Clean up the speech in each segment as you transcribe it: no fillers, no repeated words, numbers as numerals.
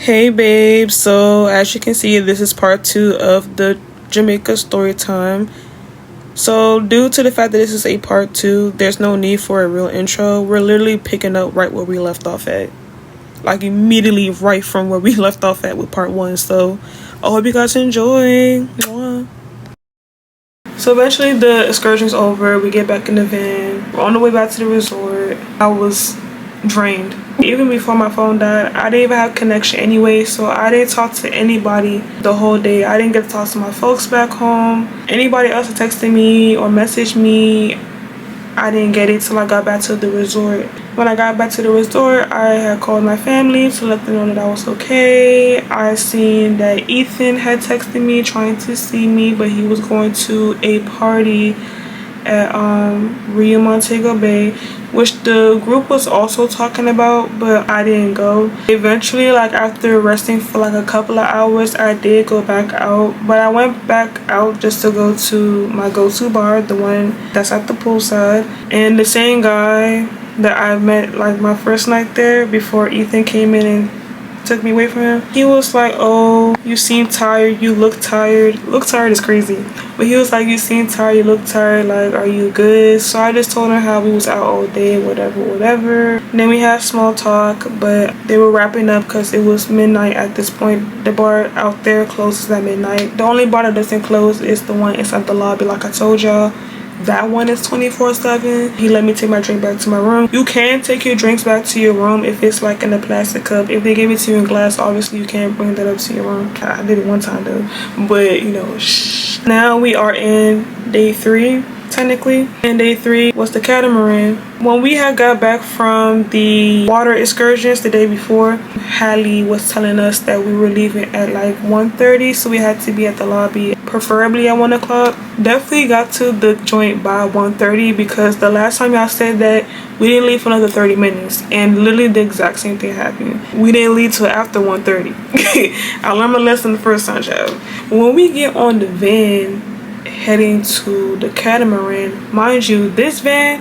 Hey babe, so as you can see, this is part 2 of the Jamaica story time. So due to the fact that this is a part 2, there's no need for a real intro. We're literally picking up right where we left off at, like immediately right from where we left off at with part 1. So I hope you guys enjoy. Mwah. So eventually the excursion's over, we get back in the van, we're on the way back to the resort. I was drained. Even before my phone died, I didn't even have connection anyway, so I didn't talk to anybody the whole day. I didn't get to talk to my folks back home. Anybody else that texted me or messaged me, I didn't get it till I got back to the resort. When I got back to the resort, I had called my family to let them know that I was okay. I seen that Ethan had texted me trying to see me, but he was going to a party at Montego Bay, which the group was also talking about, but I didn't go. Eventually, like after resting for like a couple of hours, I did go back out, but I went back out just to go to my go-to bar, the one that's at the poolside. And the same guy that I met like my first night there before Ethan came in and took me away from him, he was like, "Oh, you seem tired, you look tired." Look tired is crazy, but he was like, "You seem tired, you look tired, like are you good?" So I just told him how we was out all day, whatever. And then we had small talk, but they were wrapping up because it was midnight at this point. The bar out there closes at midnight. The only bar that doesn't close is the one inside the lobby, like I told y'all. That one is 24/7. He let me take my drink back to my room. You can take your drinks back to your room if it's like in a plastic cup. If they give it to you in glass, obviously you can't bring that up to your room. I did it one time though, but you know, shh. Now we are in day 3 technically, and day 3 was the catamaran. When we had got back from the water excursions the day before, Hallie was telling us that we were leaving at like 1:30, so we had to be at the lobby preferably at 1 o'clock. Definitely got to the joint by 1:30 because the last time y'all said that we didn't leave for another 30 minutes, and literally the exact same thing happened. We didn't leave till after 1:30. I learned my lesson the first time, child. When we get on the van heading to the catamaran, mind you, this van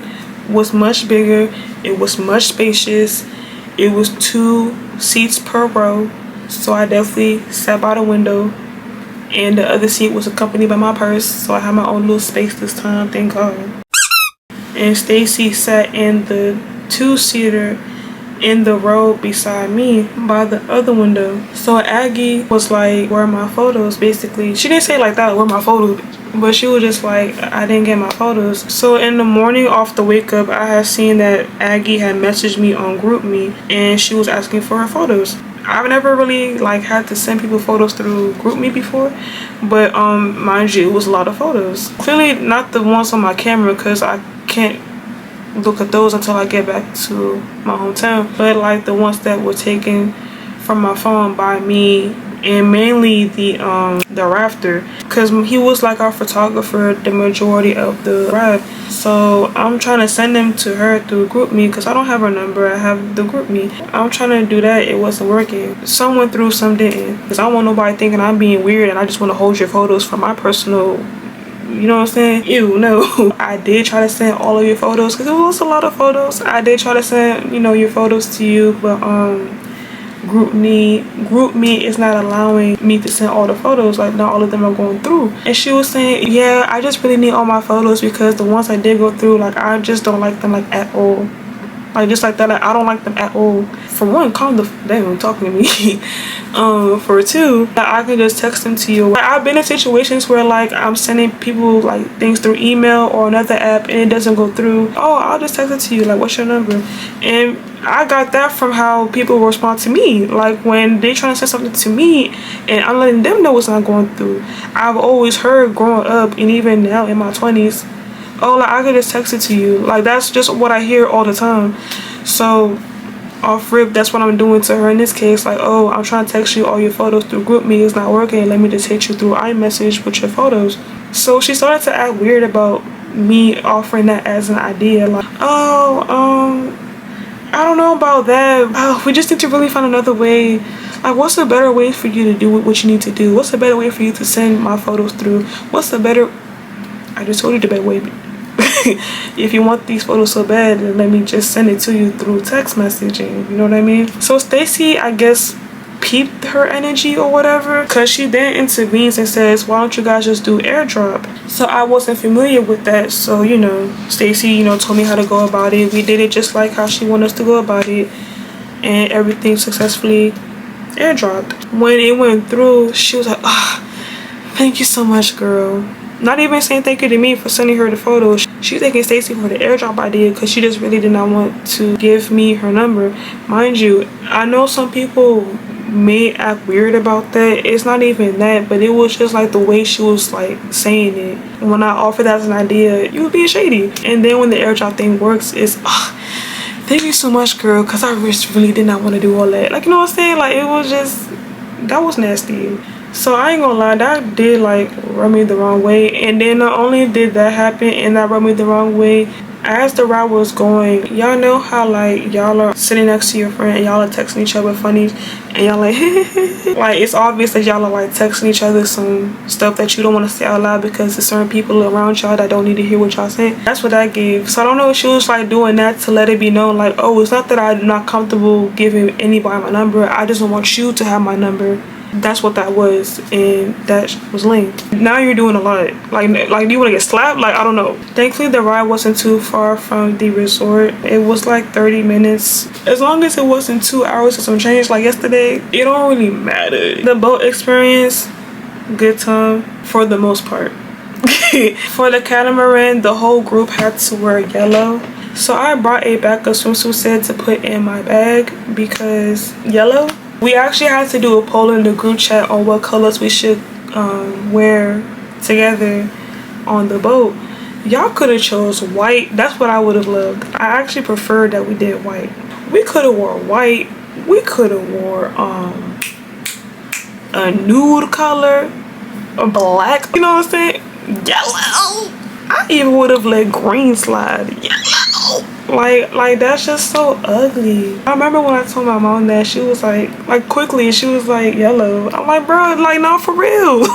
was much bigger, it was much spacious, it was 2 seats per row, so I definitely sat by the window, and the other seat was accompanied by my purse, so I had my own little space this time, thank God. And Stacy sat in the 2-seater in the row beside me by the other window. So Aggie was like, "Where are my photos?" Basically, she didn't say it like that, "Where are my photos?" But she was just like, "I didn't get my photos." So in the morning off the wake up, I had seen that Aggie had messaged me on GroupMe and she was asking for her photos. I've never really like had to send people photos through GroupMe before, but mind you, it was a lot of photos. Clearly not the ones on my camera because I can't look at those until I get back to my hometown, but like the ones that were taken from my phone by me, and mainly the rafter, because he was like our photographer the majority of the ride. So I'm trying to send them to her through GroupMe because I don't have her number, I have the GroupMe. I'm trying to do that, it wasn't working. Some went through, some didn't, because I don't want nobody thinking I'm being weird and I just want to hold your photos for my personal, you know what I'm saying? Ew, no. I did try to send all of your photos because it was a lot of photos. I did try to send, you know, your photos to you, but GroupMe is not allowing me to send all the photos. Like not all of them are going through. And she was saying, "Yeah, I just really need all my photos because the ones I did go through, like I just don't like them like at all." Like just like that, like, I don't like them at all. For one, calm the damn talking to me. For 2, I can just text them to you. I've been in situations where like I'm sending people like things through email or another app and it doesn't go through. "Oh, I'll just text it to you, like what's your number?" And I got that from how people respond to me. Like when they trying to send something to me and I'm letting them know it's not going through. I've always heard growing up and even now in my 20s, "Oh, like I could just text it to you." Like that's just what I hear all the time. So off rip, that's what I'm doing to her in this case. Like, "Oh, I'm trying to text you all your photos through GroupMe, it's not working, let me just hit you through iMessage with your photos." So she started to act weird about me offering that as an idea. Like, "Oh, I don't know about that. Oh, we just need to really find another way. Like, what's a better way for you to do what you need to do? What's a better way for you to send my photos through? What's a better..." I just told you the better way. If you want these photos so bad, then let me just send it to you through text messaging, you know what I mean? So Stacy, I guess, peep her energy or whatever, because she then intervenes and says, why don't you guys just do airdrop? So I wasn't familiar with that. So, you know, Stacy, you know, told me how to go about it. We did it just like how she wanted us to go about it, and everything successfully airdropped. When it went through, she was like, oh, thank you so much, girl. Not even saying thank you to me for sending her the photos. She was thanking Stacy for the airdrop idea because she just really did not want to give me her number. Mind you, I know some people may act weird about that. It's not even that, but it was just like the way she was like saying it. When I offered that as an idea, you was being shady. And then when the airdrop thing works, it's thank you so much, girl, because I really did not want to do all that. Like, you know what I'm saying? Like, it was just, that was nasty. So I ain't gonna lie, that did like rub me the wrong way. And then not only did that happen and that rubbed me the wrong way, as the ride was going, y'all know how like y'all are sitting next to your friend and y'all are texting each other funnies, and y'all like like it's obvious that y'all are like texting each other some stuff that you don't want to say out loud because there's certain people around y'all that don't need to hear what y'all saying. That's what that gave. So I don't know if she was like doing that to let it be known like, oh, it's not that I'm not comfortable giving anybody my number, I just don't want you to have my number. That's what that was, and that was lame. Now you're doing a lot. Like do you want to get slapped? Like, I don't know. Thankfully the ride wasn't too far from the resort. It was like 30 minutes. As long as it wasn't 2 hours or some change like yesterday, it don't really matter. The boat experience, good time for the most part. For the catamaran, the whole group had to wear yellow. So I brought a backup swimsuit set to put in my bag because yellow. We actually had to do a poll in the group chat on what colors we should wear together on the boat. Y'all could have chose white. That's what I would have loved. I actually preferred that we did white. We could have wore white. We could have wore a nude color, a black. You know what I'm saying? Yellow. I even would have let green slide. Yellow. Like that's just so ugly. I remember when I told my mom that, she was like quickly she was like yellow. I'm like, bro, like not for real.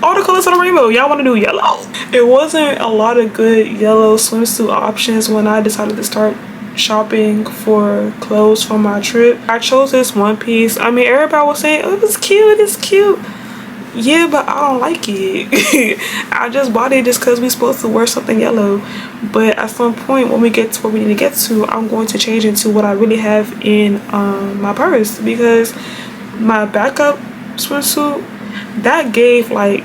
All the colors of the rainbow, y'all want to do yellow? It wasn't a lot of good yellow swimsuit options when I decided to start shopping for clothes for my trip. I chose this one piece. I mean, everybody was saying, oh, it's cute, it's cute. Yeah, but I don't like it. I just bought it just because we're supposed to wear something yellow. But at some point when we get to where we need to get to, I'm going to change into what I really have in my purse, because my backup swimsuit, that gave like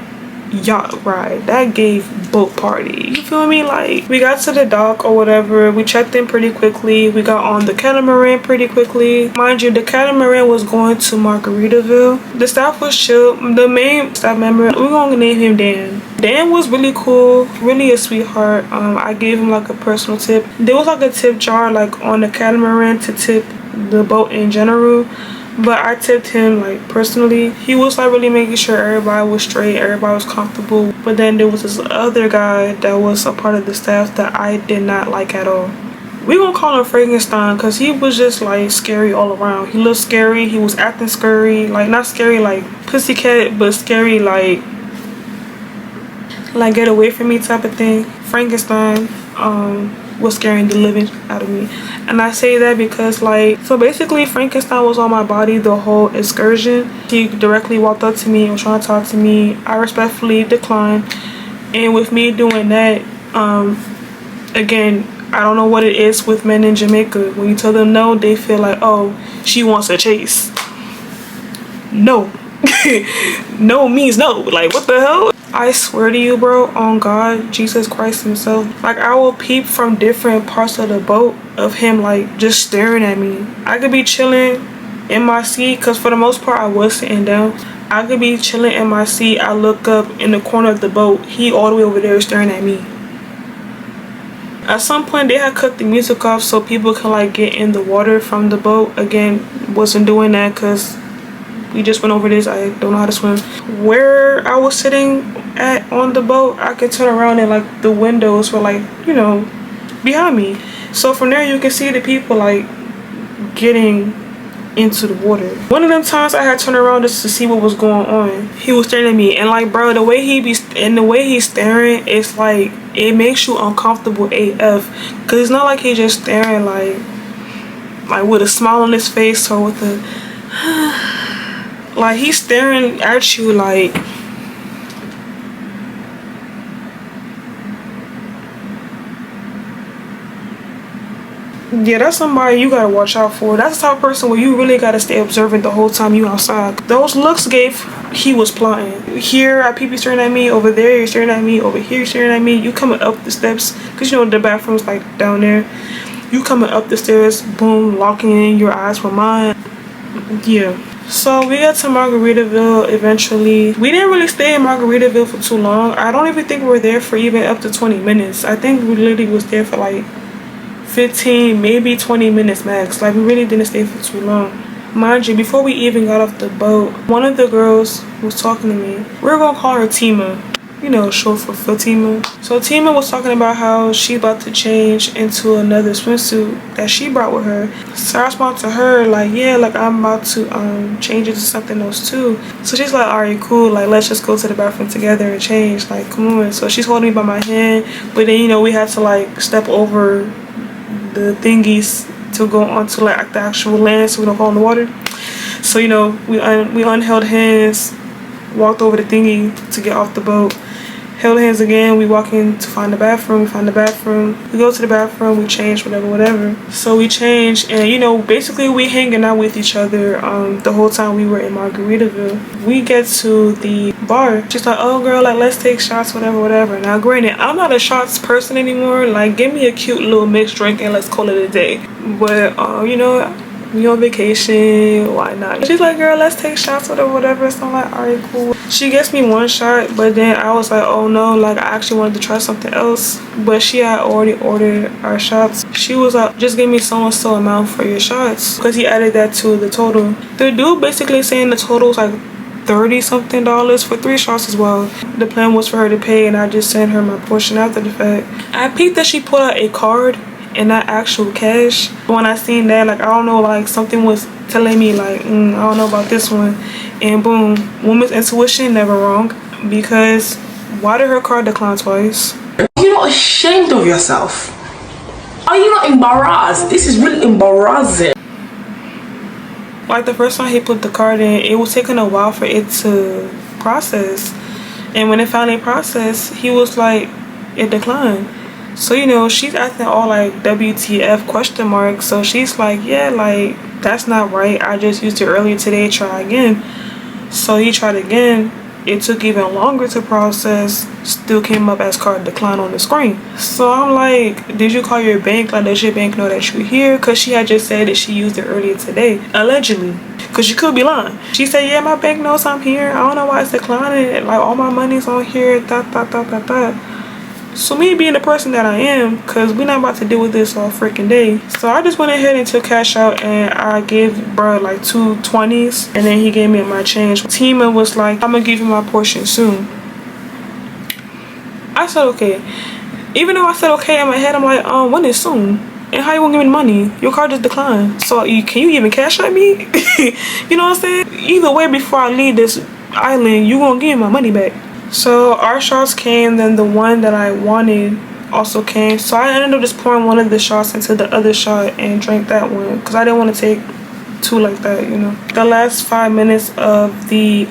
yacht ride, that gave boat party, you feel me? Like, we got to the dock or whatever, we checked in pretty quickly, we got on the catamaran pretty quickly. Mind you, the catamaran was going to Margaritaville. The staff was chill. The main staff member, we're gonna name him Dan was really cool, really a sweetheart. I gave him like a personal tip. There was like a tip jar like on the catamaran to tip the boat in general, but I tipped him like personally. He was like really making sure everybody was straight, everybody was comfortable. But then there was this other guy that was a part of the staff that I did not like at all. We gonna call him Frankenstein because he was just like scary all around. He looked scary, he was acting scary, like not scary like pussycat, but scary like get away from me type of thing. Frankenstein was scaring the living out of me. And I say that because like, so basically Frankenstein was on my body the whole excursion. He directly walked up to me and was trying to talk to me. I respectfully declined, and with me doing that, again, I don't know what it is with men in Jamaica. When you tell them no, they feel like, oh, she wants a chase. No. No means no. Like, what the hell? I swear to you, bro, on God, Jesus Christ himself, like I will peep from different parts of the boat of him like just staring at me. I could be chilling in my seat, because for the most part I was sitting down. I could be chilling in my seat, I look up in the corner of the boat, he all the way over there staring at me. At some point they had cut the music off so people can like get in the water from the boat. Again, wasn't doing that because we just went over this. I don't know how to swim. Where I was sitting at on the boat, I could turn around and like the windows were like, you know, behind me. So from there you can see the people like getting into the water. One of them times I had turned around just to see what was going on. He was staring at me, and like, bro, the way he's staring, it's like it makes you uncomfortable AF, because it's not like he's just staring like with a smile on his face or with a Like, he's staring at you like, yeah, that's somebody you gotta watch out for. That's the type of person where you really gotta stay observant the whole time you outside. Those looks gave he was plotting. Here I peep, staring at me. Over there you're staring at me. Over here you're staring at me. You coming up the steps, because you know the bathroom's like down there. You coming up the stairs, boom, locking in your eyes with mine. Yeah. So we got to Margaritaville eventually. We didn't really stay in Margaritaville for too long. I don't even think we were there for even up to 20 minutes. I think we literally was there for like 15, maybe 20 minutes max. Like, we really didn't stay for too long. Mind you, before we even got off the boat, one of the girls was talking to me. We're gonna call her Tima, you know, short for Fatima. So Tima was talking about how she's about to change into another swimsuit that she brought with her. So I responded to her like, yeah, like I'm about to change into something else too. So she's like, alright, cool, like let's just go to the bathroom together and change, like come on. So she's holding me by my hand, but then, you know, we had to like step over the thingies to go onto like the actual land so we don't fall in the water. So, you know, we unheld hands, walked over the thingy to get off the boat, held hands again. We walk in to find the bathroom. We find the bathroom. We go to the bathroom. We change, whatever. So we change, and you know, basically we hanging out with each other the whole time we were in Margaritaville. We get to the bar. She's like, oh girl, like let's take shots, whatever. Now granted, I'm not a shots person anymore. Like, give me a cute little mixed drink and let's call it a day. But you know, we on vacation, why not? She's like, girl, let's take shots, whatever. So I'm like, alright, cool. She gets me one shot, but then I was like, oh no, like I actually wanted to try something else. But she had already ordered our shots. She was like, just give me so amount for your shots, because he added that to the total. The dude basically saying the total was like $30-something for 3 shots as well. The plan was for her to pay, and I just sent her my portion after the fact. I peeped that she pulled out a card and not actual cash. When I seen that, like I don't know, like something was telling me like I don't know about this one, and boom, woman's intuition never wrong, because why did her card decline twice? Are you not ashamed of yourself? Are you not embarrassed? This is really embarrassing. Like the first time he put the card in, it was taking a while for it to process, and when it finally processed, he was like, it declined. So, you know, she's acting all like WTF question mark. So she's like, yeah, like that's not right. I just used it earlier today, try again. So he tried again. It took even longer to process. Still came up as card decline on the screen. So I'm like, did you call your bank? Like, does your bank know that you're here? Because she had just said that she used it earlier today, allegedly. Because she could be lying. She said, yeah, my bank knows I'm here. I don't know why it's declining. Like, all my money's on here. So me being the person that I am, because we're not about to deal with this all freaking day. So I just went ahead and took cash out, and I gave bro like 2 20s, and then he gave me my change. Tima was like, I'm gonna give you my portion soon. I said okay. Even though I said okay in my head, I'm like, when is soon? And how you gonna give me the money? Your card just declined. So can you even cash at me? You know what I'm saying? Either way, before I leave this island, you gonna give me my money back. So our shots came, then the one that I wanted also came. So I ended up just pouring one of the shots into the other shot and drank that one, because I didn't want to take 2 like that, you know. The last 5 minutes of the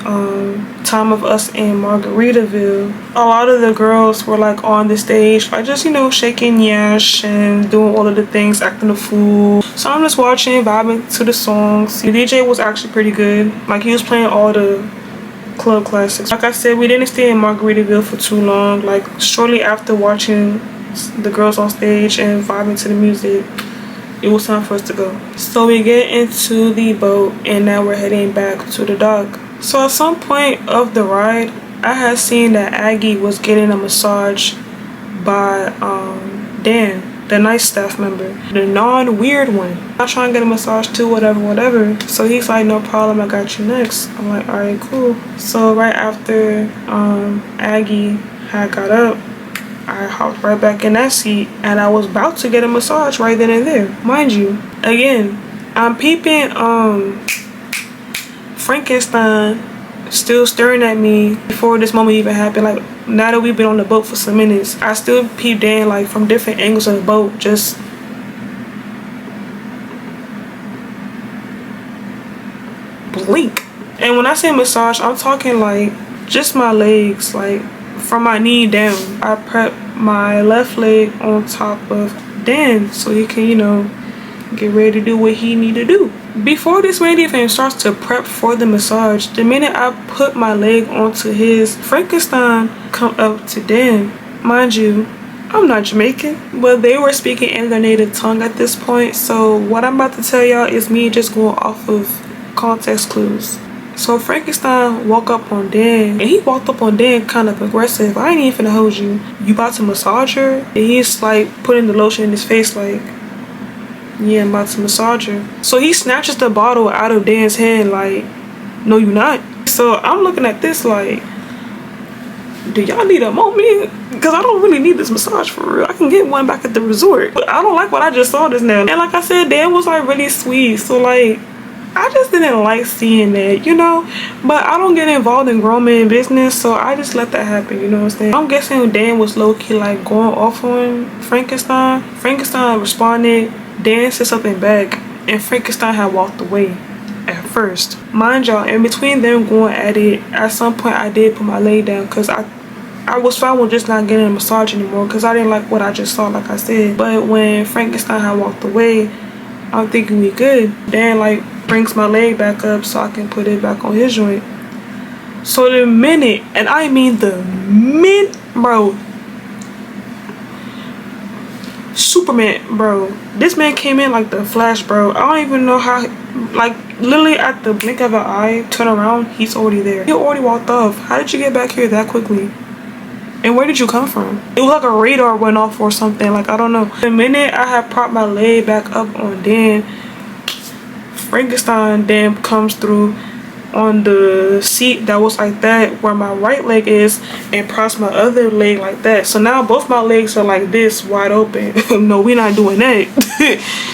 time of us in Margaritaville, a lot of the girls were like on the stage, like just, you know, shaking yash and doing all of the things, acting a fool. So I'm just watching, vibing to the songs. The DJ was actually pretty good. Like, he was playing all the club classics. Like I said, we didn't stay in Margaritaville for too long. Like, shortly after watching the girls on stage and vibing to the music, it was time for us to go. So we get into the boat, and now we're heading back to the dock. So at some point of the ride, I had seen that Aggie was getting a massage by Dan, the nice staff member, the non-weird one. I'm trying to get a massage too, whatever. So he's like, no problem, I got you next. I'm like, all right, cool. So right after Aggie had got up, I hopped right back in that seat, and I was about to get a massage right then and there. Mind you, again, I'm peeping Frankenstein still staring at me before this moment even happened. Like, now that we've been on the boat for some minutes, I still peeped in like from different angles of the boat, just blink. And when I say massage, I'm talking like just my legs, like from my knee down. I prep my left leg on top of Dan so he can, you know, get ready to do what he need to do. Before this man even starts to prep for the massage, the minute I put my leg onto his, Frankenstein come up to Dan. Mind you, I'm not Jamaican, but they were speaking in their native tongue at this point, so what I'm about to tell y'all is me just going off of context clues. So Frankenstein walked up on Dan, and he walked up on Dan kind of aggressive. I ain't even finna hold you. You about to massage her? And he's like putting the lotion in his face like, yeah, I'm about to massage her. So he snatches the bottle out of Dan's hand like, no you not. So I'm looking at this like, do y'all need a moment? Because I don't really need this massage for real. I can get one back at the resort. But I don't like what I just saw just now. And like I said, Dan was like really sweet. So like, I just didn't like seeing that, you know? But I don't get involved in grown man business, so I just let that happen, you know what I'm saying? I'm guessing Dan was low-key like going off on Frankenstein. Frankenstein responded, Dan said something back, and Frankenstein had walked away at first. Mind y'all, in between them going at it, at some point I did put my leg down because I was fine with just not getting a massage anymore because I didn't like what I just saw, like I said. But when Frankenstein had walked away, I'm thinking we good. Dan like brings my leg back up so I can put it back on his joint. So the minute, and I mean the minute, bro, Superman, bro, this man came in like the Flash, bro. I don't even know how, like literally at the blink of an eye, turn around, he's already there. He already walked off. How did you get back here that quickly? And where did you come from? It was like a radar went off or something, like I don't know. The minute I had propped my leg back up on Dan, Frankenstein Dan comes through on the seat that was like that where my right leg is and props my other leg like that. So now both my legs are like this, wide open. No, we're not doing that.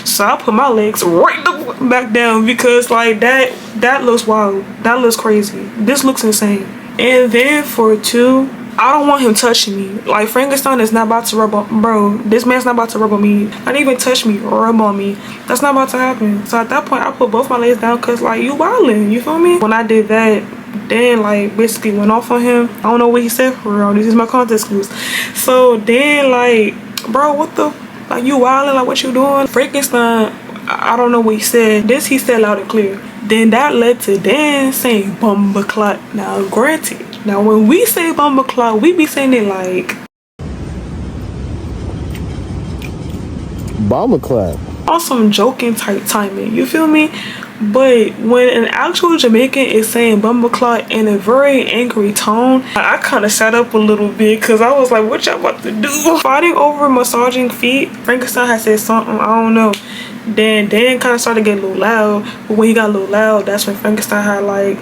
So I put my legs right back down because like that looks wild. That looks crazy. This looks insane. And then for two, I don't want him touching me. Like Frankenstein is not about to rub on, bro. This man's not about to rub on me. Not even touch me or rub on me. That's not about to happen. So at that point, I put both my legs down because like you wildin', you feel me? When I did that, Dan like basically went off on him. I don't know what he said for real. This is my context clues. So Dan like, bro, what the, like you wildin', like what you doing? Frankenstein, I don't know what he said. This he said loud and clear. Then that led to Dan saying bumba clot. Now granted, now when we say bumba clot, we be saying it like bomber clap on some joking type timing, you feel me? But when an actual Jamaican is saying bumba clot in a very angry tone, I kind of sat up a little bit because I was like, what y'all about to do? Fighting over massaging feet. Frankenstein had said something, I don't know. Then Dan kind of started getting a little loud, but when he got a little loud, that's when Frankenstein had like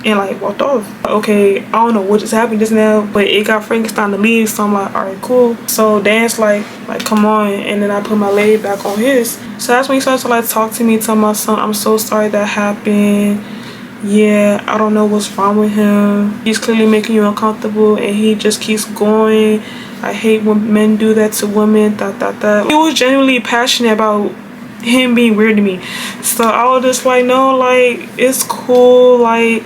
and like walked off. Okay, I don't know what just happened just now, but it got Frankenstein to leave, so I'm like, all right, cool. So Dan's like come on, and then I put my leg back on his. So that's when he started to like talk to me, tell my son, I'm so sorry that happened. Yeah, I don't know what's wrong with him. He's clearly making you uncomfortable, and he just keeps going. I hate when men do that to women. He was genuinely passionate about him being weird to me. So I was just like, no, like it's cool, like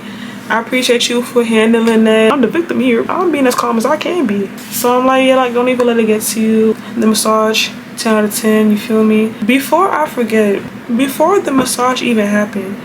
I appreciate you for handling that. I'm the victim here. I'm being as calm as I can be. So I'm like, yeah, like don't even let it get to you. The massage, 10 out of 10, you feel me? Before I forget, before the massage even happened,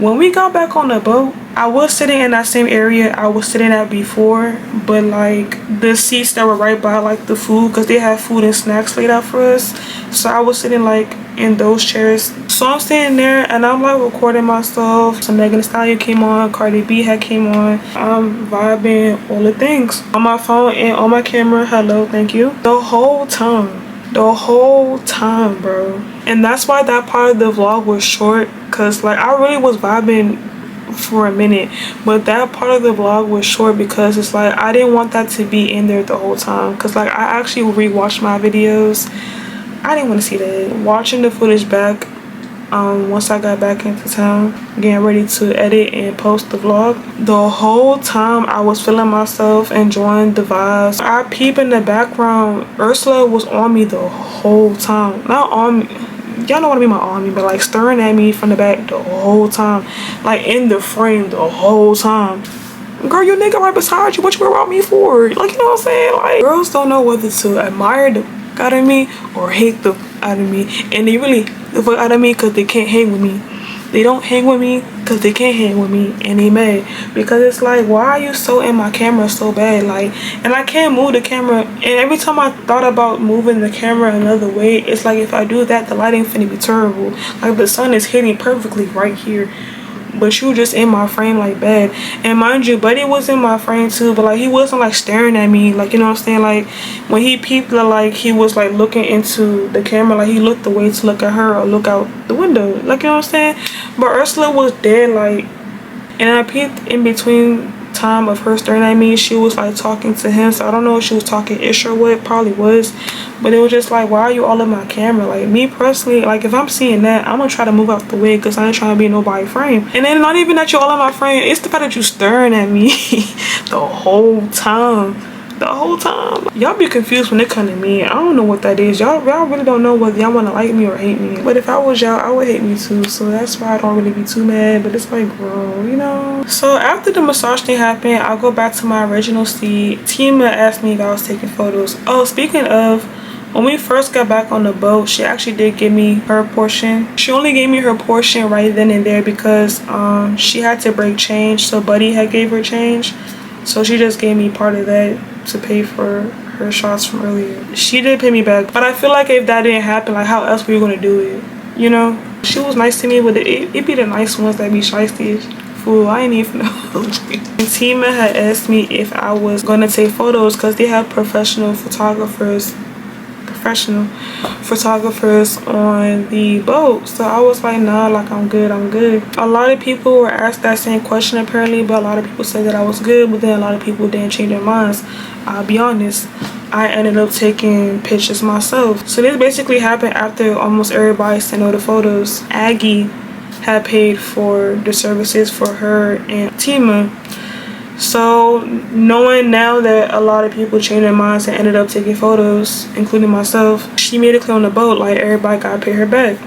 when we got back on the boat, I was sitting in that same area I was sitting at before, but like the seats that were right by like the food, because they have food and snacks laid out for us. So I was sitting like in those chairs. So I'm standing there and I'm like recording myself. So Megan Thee Stallion came on, Cardi B had came on. I'm vibing, all the things on my phone and on my camera. Hello, thank you. The whole time, bro. And that's why that part of the vlog was short, because like I really was vibing for a minute, but that part of the vlog was short because it's like I didn't want that to be in there the whole time, because like I actually rewatched my videos. I didn't want to see that. Watching the footage back, once I got back into town, getting ready to edit and post the vlog, the whole time I was feeling myself, enjoying the vibes. I peep in the background, Ursula was on me the whole time. Not on me, y'all don't want to be my army, but like staring at me from the back the whole time, like in the frame the whole time. Girl, your nigga right beside you, what you worry about me for? Like, you know what I'm saying? Like, girls don't know whether to admire the fuck out of me or hate the fuck out of me, and they really the fuck out of me because they can't hang with me. They don't hang with me because they can't hang with me, and they mad because it's like, why are you so in my camera so bad? Like, and I can't move the camera, and every time I thought about moving the camera another way, it's like if I do that, the lighting finna be terrible. Like the sun is hitting perfectly right here, but you just in my frame like bad. And mind you, Buddy was in my frame too, but like he wasn't like staring at me, like, you know what I'm saying? Like when he peeped, like he was like looking into the camera, like he looked away to look at her or look out the window, like, you know what I'm saying? But Ursula was dead, like, and I peeped in between time of her staring at me, she was like talking to him, so I don't know if she was talking ish or what, probably was, but it was just like, why are you all in my camera? Like, me personally, like if I'm seeing that, I'm gonna try to move out the way because I ain't trying to be in nobody's frame. And then not even that you're all in my frame, it's the fact that you staring at me the whole time. Y'all be confused when it come to me. I don't know what that is. Y'all really don't know whether y'all want to like me or hate me. But if I was y'all, I would hate me too, so that's why I don't really be too mad. But it's like, bro, you know. So after the massage thing happened, I'll go back to my original seat. Tima asked me if I was taking photos. Oh, speaking of, when we first got back on the boat, she actually did give me her portion. She only gave me her portion right then and there because she had to break change, so Buddy had gave her change. So she just gave me part of that to pay for her shots from earlier. She did pay me back, but I feel like if that didn't happen, like how else were you gonna do it? You know? She was nice to me, but it be the nice ones that be shiesty. Fool, I ain't even know. And Tima had asked me if I was gonna take photos because they have professional photographers on the boat. So I was like, nah, like I'm good. A lot of people were asked that same question apparently, but a lot of people said that I was good, but then a lot of people didn't change their minds. I'll be honest, I ended up taking pictures myself. So this basically happened after almost everybody sent out the photos. Aggie had paid for the services for her and Tima. So knowing now that a lot of people changed their minds and ended up taking photos, including myself, she made it clear on the boat like everybody gotta pay her back.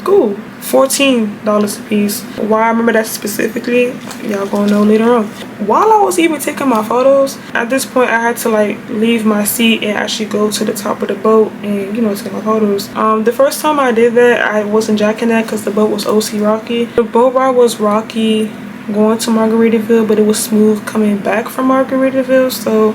Cool. $14 a piece. Why I remember that specifically, y'all gonna know later on. While I was even taking my photos, at this point I had to like leave my seat and actually go to the top of the boat and, you know, take my photos. The first time I did that, I wasn't jacking that because the boat was OC rocky. The boat ride was rocky going to Margaritaville, but it was smooth coming back from Margaritaville. So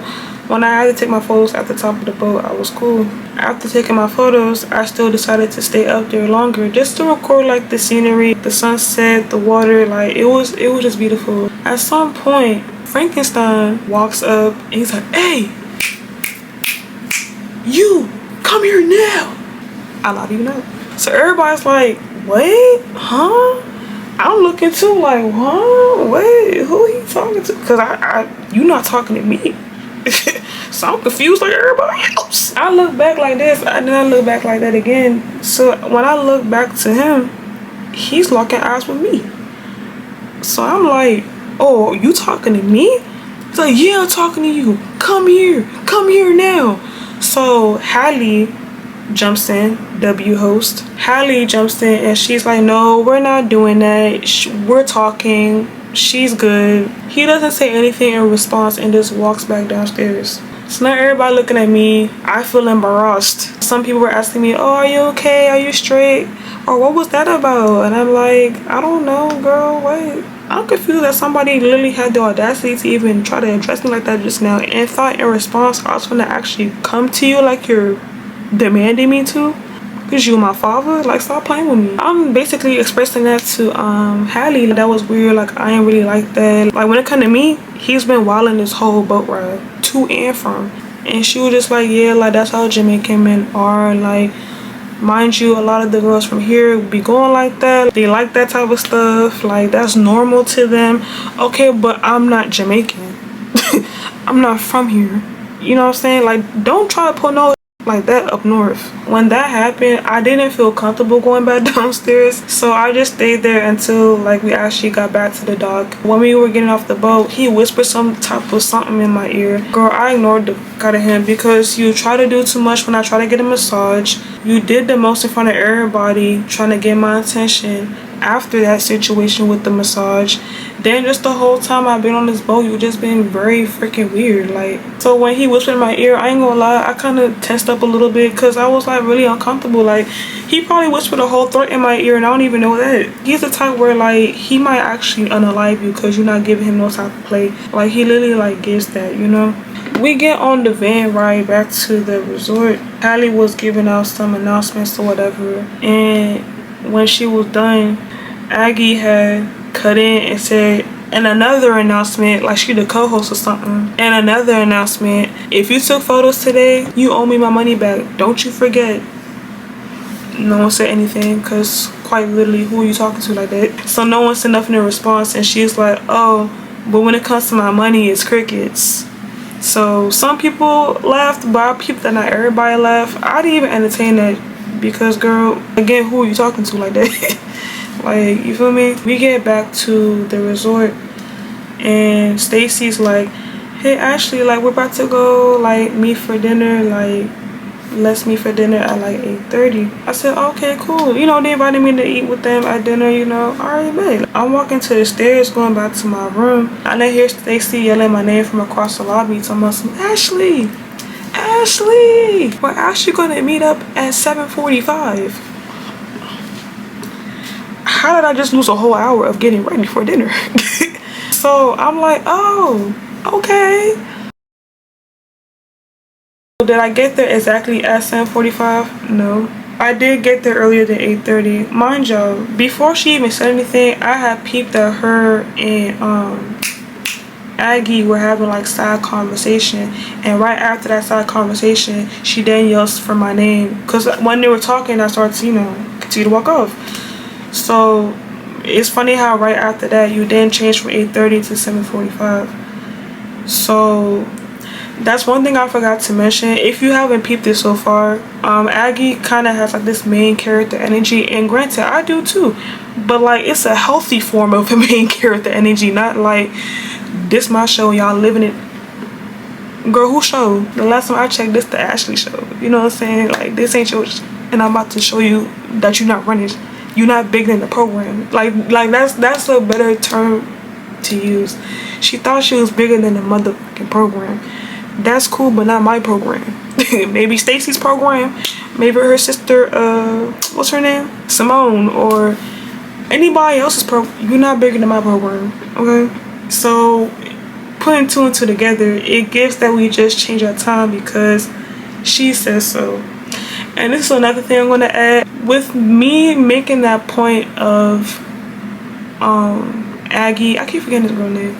when I had to take my photos at the top of the boat, I was cool. After taking my photos, I still decided to stay up there longer just to record like the scenery, the sunset, the water. Like it was just beautiful. At some point, Frankenstein walks up and he's like, hey, you come here now. I not even know. So everybody's like, wait, huh? I'm looking too, like, huh? Wait, who he talking to? Because you not talking to me. So I'm confused like everybody else. I look back like this, and then I look back like that again. So when I look back to him, he's locking eyes with me. So I'm like, oh, you talking to me? He's like, yeah, I'm talking to you. Come here now. So Hallie jumps in, W host. Hallie jumps in and she's like, no, we're not doing that. We're talking. She's good. He doesn't say anything in response and just walks back downstairs. So now everybody looking at me. I feel embarrassed. Some people were asking me, oh, are you okay? Are you straight? Or what was that about? And I'm like, I don't know, girl. Wait. I'm confused that somebody literally had the audacity to even try to address me like that just now and thought in response I was gonna actually come to you like you're demanding me to, because you my father. Like, stop playing with me. I'm basically expressing that to Hallie. That was weird. Like, I ain't really like that. Like, when it come to me, he's been wilding this whole boat ride to and from, and she was just like, yeah, like that's how Jamaican men are. Like, mind you, a lot of the girls from here be going like that. They like that type of stuff. Like, that's normal to them. Okay, but I'm not Jamaican. I'm not from here. You know what I'm saying? Like, don't try to put no like that up north. When that happened, I didn't feel comfortable going back downstairs, so I just stayed there until like we actually got back to the dock. When we were getting off the boat, he whispered some type of something in my ear. Girl, I ignored the fuck out of him because you try to do too much when I try to get a massage. You did the most in front of everybody trying to get my attention after that situation with the massage. Then just the whole time I've been on this boat, you just been very freaking weird. Like, so when he whispered in my ear, I ain't gonna lie, I kind of tensed up a little bit because I was like really uncomfortable. Like, he probably whispered a whole threat in my ear and I don't even know that. He's the type where like he might actually unalive you because you're not giving him no type of play. Like, he literally like gives that, you know. We get on the van ride back to the resort. Hallie was giving out some announcements or whatever, and when she was done, Aggie had cut in and said, and another announcement, like she the co-host or something, and another announcement, if you took photos today, you owe me my money back, don't you forget. No one said anything because quite literally, who are you talking to like that? So no one said nothing in response, and she's like, oh, but when it comes to my money, it's crickets. So some people laughed, but I peeped that not everybody laughed. I didn't even entertain that because, girl, again, who are you talking to like that? Like, you feel me? We get back to the resort and Stacy's like, hey Ashley, like we're about to go like meet for dinner, like let's meet for dinner at like 8:30. I said, okay, cool. You know, they invited me to eat with them at dinner, you know. Alright, babe. I'm walking to the stairs going back to my room and I hear Stacy yelling my name from across the lobby, talking about some Ashley, Ashley, we're actually gonna meet up at 7:45. How did I just lose a whole hour of getting ready for dinner? So I'm like, oh, okay. Did I get there exactly at 7:45? No. I did get there earlier than 8:30. Mind y'all, before she even said anything, I had peeped that her and Aggie were having like side conversation, and right after that side conversation, she then yells for my name. Cause when they were talking, I started to, you know, continue to walk off. So it's funny how right after that you then changed from 8:30 to 7:45. So that's one thing I forgot to mention. If you haven't peeped it so far, Aggie kind of has like this main character energy, and granted I do too, but like it's a healthy form of a main character energy, not like this my show, y'all living it. Girl, who show? The last time I checked, this the Ashley show. You know what I'm saying? Like, this ain't your and I'm about to show you that you're not running. You're not bigger than the program. Like that's a better term to use. She thought she was bigger than the motherfucking program. That's cool, but not my program. Maybe Stacy's program, maybe her sister, what's her name, Simone, or anybody else's program. You're not bigger than my program, okay? So putting two and two together, it gives that we just change our time because she says so. And this is another thing I'm going to add. With me making that point of Aggie, I keep forgetting his real name,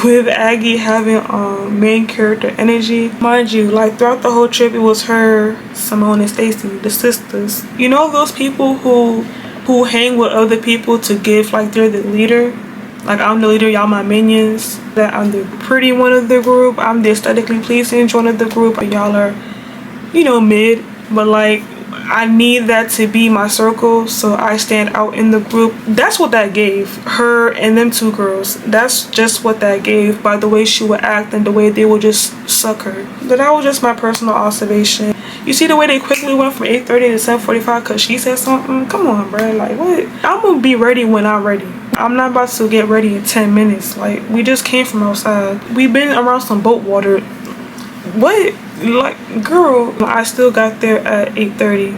with Aggie having main character energy, mind you, like throughout the whole trip it was her, Simone, and Stacy, the sisters. You know those people who hang with other people to give like they're the leader? Like, I'm the leader, y'all my minions. That I'm the pretty one of the group, I'm the aesthetically pleasing one of the group, and y'all are, you know, mid. But like, I need that to be my circle, so I stand out in the group. That's what that gave her and them two girls. That's just what that gave by the way she would act and the way they would just suck her. But that was just my personal observation. You see the way they quickly went from 8:30 to 7:45 because she said something? Come on, bro. Like, what? I'm gonna be ready when I'm ready. I'm not about to get ready in 10 minutes. Like, we just came from outside. We've been around some boat water. What? Like, girl, I still got there at 8:30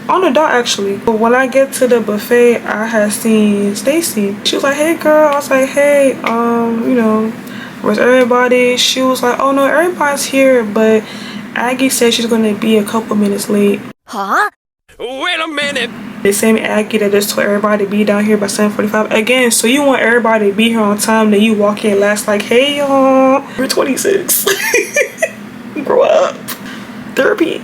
on the dot actually. But when I get to the buffet, I had seen Stacy. She was like, hey girl. I was like, hey, you know, where's everybody? She was like, oh no, everybody's here, but Aggie said she's gonna be a couple minutes late. Huh? Wait a minute. The same Aggie that just told everybody to be down here by 7:45. Again, so you want everybody to be here on time, then you walk in last like, hey y'all, we're 26. Grow up. Therapy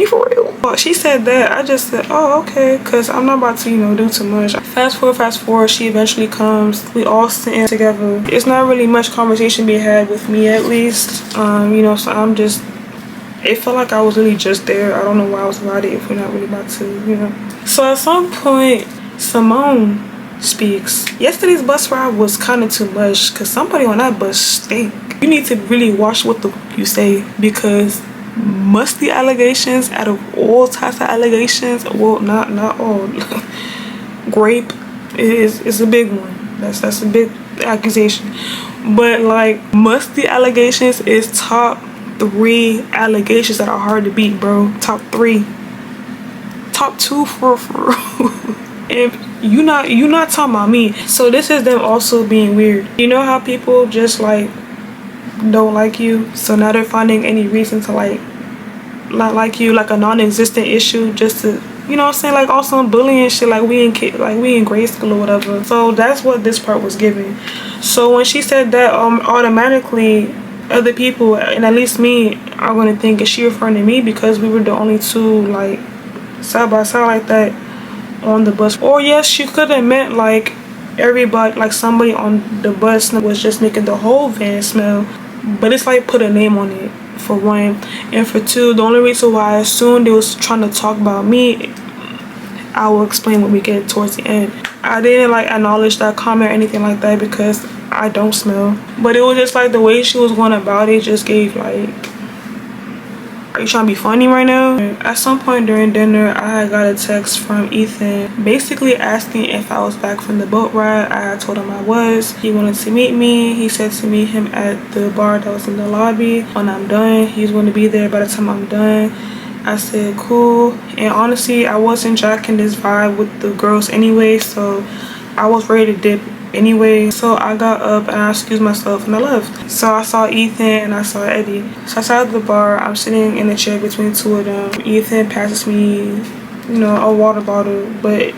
for real. Well, she said that. I just said, oh, okay, because I'm not about to, you know, do too much. Fast forward, she eventually comes. We all sitting together. It's not really much conversation being had with me, at least. You know, so I'm just it felt like I was really just there. I don't know why I was about it if we're not really about to, you know. So at some point, Simone speaks. Yesterday's bus ride was kind of too much because somebody on that bus stink. You need to really watch what the you say, because musty allegations out of all types of allegations, well, not all. Grape is a big one. That's a big accusation. But like, musty allegations is top 3 allegations that are hard to beat, bro. Top 3. Top 2 for if you not talking about me. So this is them also being weird. You know how people just like don't like you, so now they're finding any reason to like not like you, like a non-existent issue, just to, you know what I'm saying, like on some bullying shit, like we in grade school or whatever. So that's what this part was giving. So when she said that, automatically other people, and at least me, are gonna think, is she referring to me because we were the only 2 like side by side like that on the bus? Or yes, she could have meant like everybody, like somebody on the bus was just making the whole van smell. But it's like, put a name on it, for 1, and for 2, the only reason why I assumed they was trying to talk about me, I will explain when we get towards the end. I didn't like acknowledge that comment or anything like that because I don't smell, but it was just like the way she was going about it just gave like, are you trying to be funny right now? At some point during dinner, I had got a text from Ethan basically asking if I was back from the boat ride. I had told him I was. He wanted to meet me. He said to meet him at the bar that was in the lobby when I'm done. He's going to be there by the time I'm done. I said cool, and honestly I wasn't jacking this vibe with the girls anyway, so I was ready to dip anyway. So I got up and I excused myself and I left. So I saw Ethan and I saw Eddie. So I sat at the bar. I'm sitting in a chair between 2 of them. Ethan passes me, you know, a water bottle, but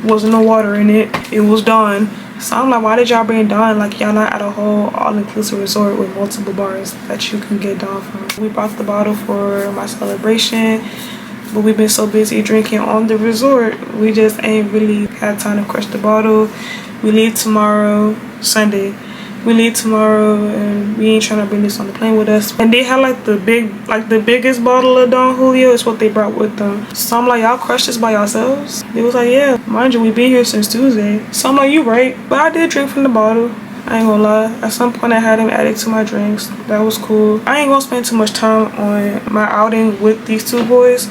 wasn't no water in it. It was Dawn. So I'm like, why did y'all bring Dawn? Like, y'all not at a whole all-inclusive resort with multiple bars that you can get Dawn from. We brought the bottle for my celebration, but we've been so busy drinking on the resort, we just ain't really had time to crush the bottle. We leave tomorrow, Sunday. We leave tomorrow and we ain't trying to bring this on the plane with us. And they had like the biggest bottle of Don Julio is what they brought with them. So I'm like, y'all crushed this by yourselves? They was like, yeah, mind you, we been here since Tuesday. So I'm like, you right. But I did drink from the bottle. I ain't gonna lie. At some point I had him added to my drinks. That was cool. I ain't gonna spend too much time on my outing with these 2 boys.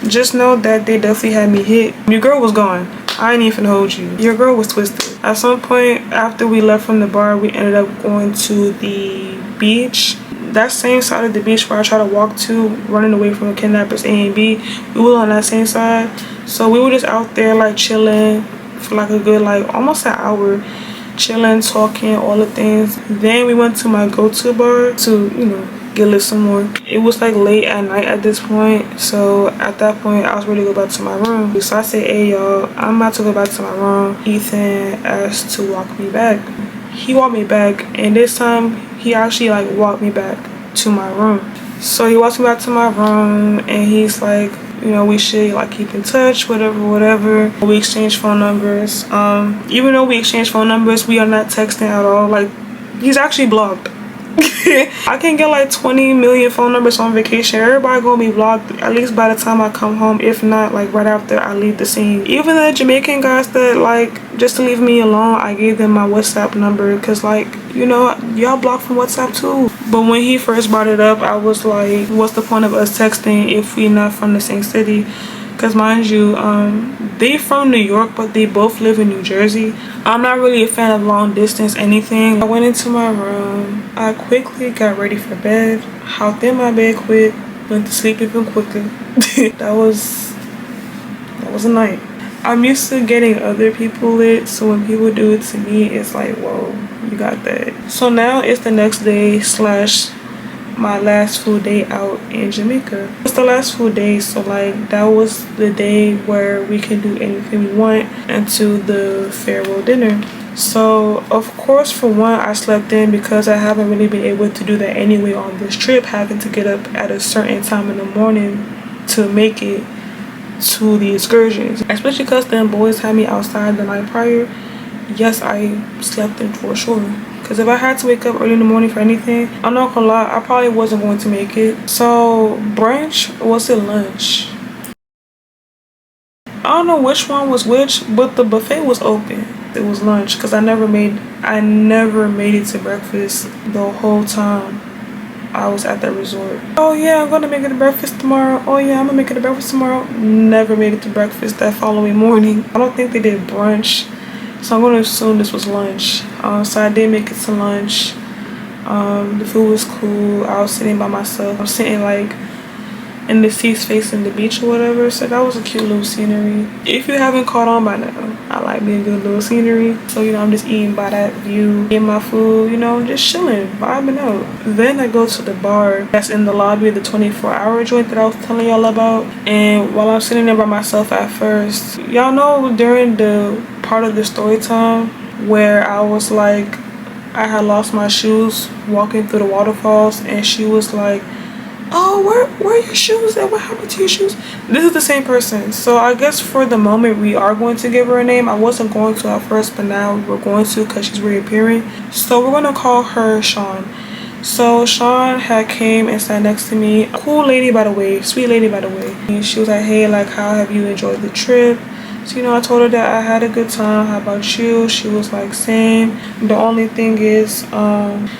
Just know that they definitely had me hit. Your girl was gone. I ain't even hold you. Your girl was twisted. At some point after we left from the bar, we ended up going to the beach. That same side of the beach where I tried to walk to, running away from the kidnappers, A and B, we were on that same side. So we were just out there like chilling for like a good like almost an hour, chilling, talking, all the things. Then we went to my go-to bar to, you know, get lit some more. It was like late at night at this point, so at that point I was ready to go back to my room. So I said, hey y'all, I'm about to go back to my room. Ethan asked to walk me back. He walked me back, and this time he actually like walked me back to my room. So he walks me back to my room and he's like, you know, we should like keep in touch, whatever. We exchange phone numbers. Even though we exchange phone numbers, we are not texting at all. Like, he's actually blocked. I can get like 20 million phone numbers on vacation. Everybody gonna be blocked at least by the time I come home, if not like right after I leave the scene. Even the Jamaican guys that like just to leave me alone, I gave them my WhatsApp number because like, you know, y'all blocked from WhatsApp too. But when he first brought it up, I was like, what's the point of us texting if we're not from the same city? Because mind you, they from New York, but they both live in New Jersey. I'm not really a fan of long distance anything. I went into my room. I quickly got ready for bed. Hopped in my bed quick. Went to sleep even quicker. That was a night. I'm used to getting other people lit, so when people do it to me, it's like, whoa, you got that. So now it's the next day / my last full day out in Jamaica. It's the last full day, so like that was the day where we can do anything we want until the farewell dinner. So of course, for one, I slept in because I haven't really been able to do that anyway on this trip, having to get up at a certain time in the morning to make it to the excursions, especially because them boys had me outside the night prior. Yes, I slept in for sure because if I had to wake up early in the morning for anything, I'm not gonna lie, I probably wasn't going to make it. So brunch, was it lunch? I don't know which one was which, but the buffet was open. It was lunch because I never made it to breakfast the whole time I was at that resort. Oh yeah, I'm gonna make it to breakfast tomorrow. Oh yeah, I'm gonna make it to breakfast tomorrow. Never made it to breakfast that following morning. I don't think they did brunch, so I'm gonna assume this was lunch. So I did make it to lunch. The food was cool. I was sitting by myself. I'm sitting like in the seats facing the beach or whatever, so that was a cute little scenery. If you haven't caught on by now, I like being good little scenery. So you know, I'm just eating by that view, getting my food, you know, just chilling, vibing out. Then I go to the bar that's in the lobby of the 24-hour joint that I was telling y'all about. And while I'm sitting there by myself at first, y'all know during the part of the story time where I was like, I had lost my shoes walking through the waterfalls, and she was like, oh, where are your shoes at? What happened to your shoes? This is the same person. So I guess for the moment we are going to give her a name. I wasn't going to at first, but now we're going to because she's reappearing. So we're going to call her Sean. So Sean had came and sat next to me. Cool lady, by the way. Sweet lady, by the way. And she was like, hey, like, how have you enjoyed the trip? So, you know, I told her that I had a good time. How about you? She was like, same. The only thing is,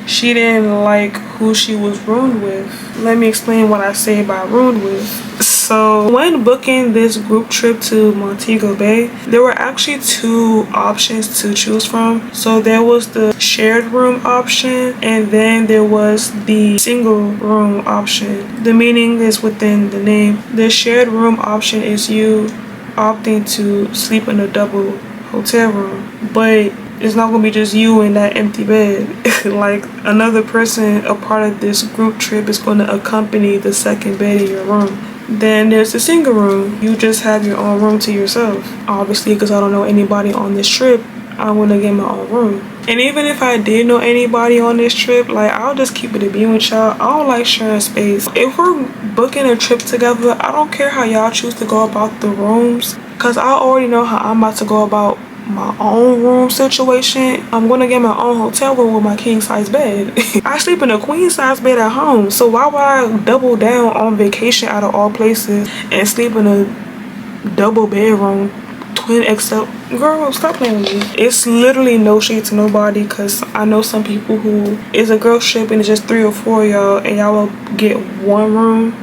she didn't like who she was roomed with. Let me explain what I say by roomed with. So when booking this group trip to Montego Bay, there were actually two options to choose from. So there was the shared room option, and then there was the single room option. The meaning is within the name. The shared room option is you opting to sleep in a double hotel room, but it's not gonna be just you in that empty bed. Like, another person, a part of this group trip, is going to accompany the second bed in your room. Then there's the single room. You just have your own room to yourself. Obviously, because I don't know anybody on this trip, I want to get my own room. And even if I did know anybody on this trip, like, I'll just keep it a being with y'all. I don't like sharing space. If we're booking a trip together, I don't care how y'all choose to go about the rooms, because I already know how I'm about to go about my own room situation. I'm gonna get my own hotel room with my king size bed. I sleep in a queen size bed at home, so why would I double down on vacation out of all places and sleep in a double bedroom, twin XL? Girl, stop playing with me. It's literally no shade to nobody, because I know some people who is a girl trip and it's just 3 or 4 of y'all, and y'all will get one room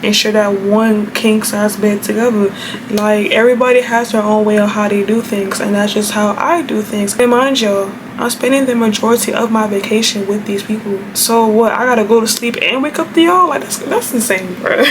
and share that one king size bed together. Like, everybody has their own way of how they do things, and that's just how I do things. And mind y'all, I'm spending the majority of my vacation with these people. So what, I gotta go to sleep and wake up to y'all? Like, that's insane, bro.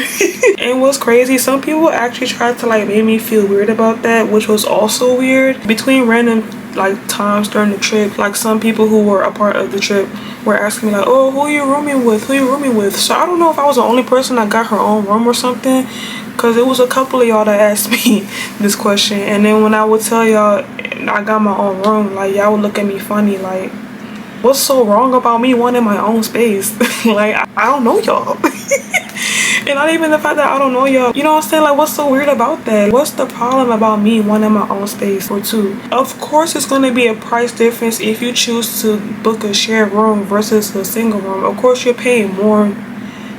And what's crazy, some people actually tried to like make me feel weird about that, which was also weird. Between random like times during the trip, like some people who were a part of the trip were asking me like, oh, who are you rooming with? Who are you rooming with? So I don't know if I was the only person that got her own room or something, because it was a couple of y'all that asked me this question. And then when I would tell y'all I got my own room, like, y'all would look at me funny, like, what's so wrong about me wanting my own space? Like, I don't know y'all. And not even the fact that I don't know y'all, you know what I'm saying? Like, what's so weird about that? What's the problem about me wanting my own space or two? Of course it's going to be a price difference if you choose to book a shared room versus a single room. Of course you're paying more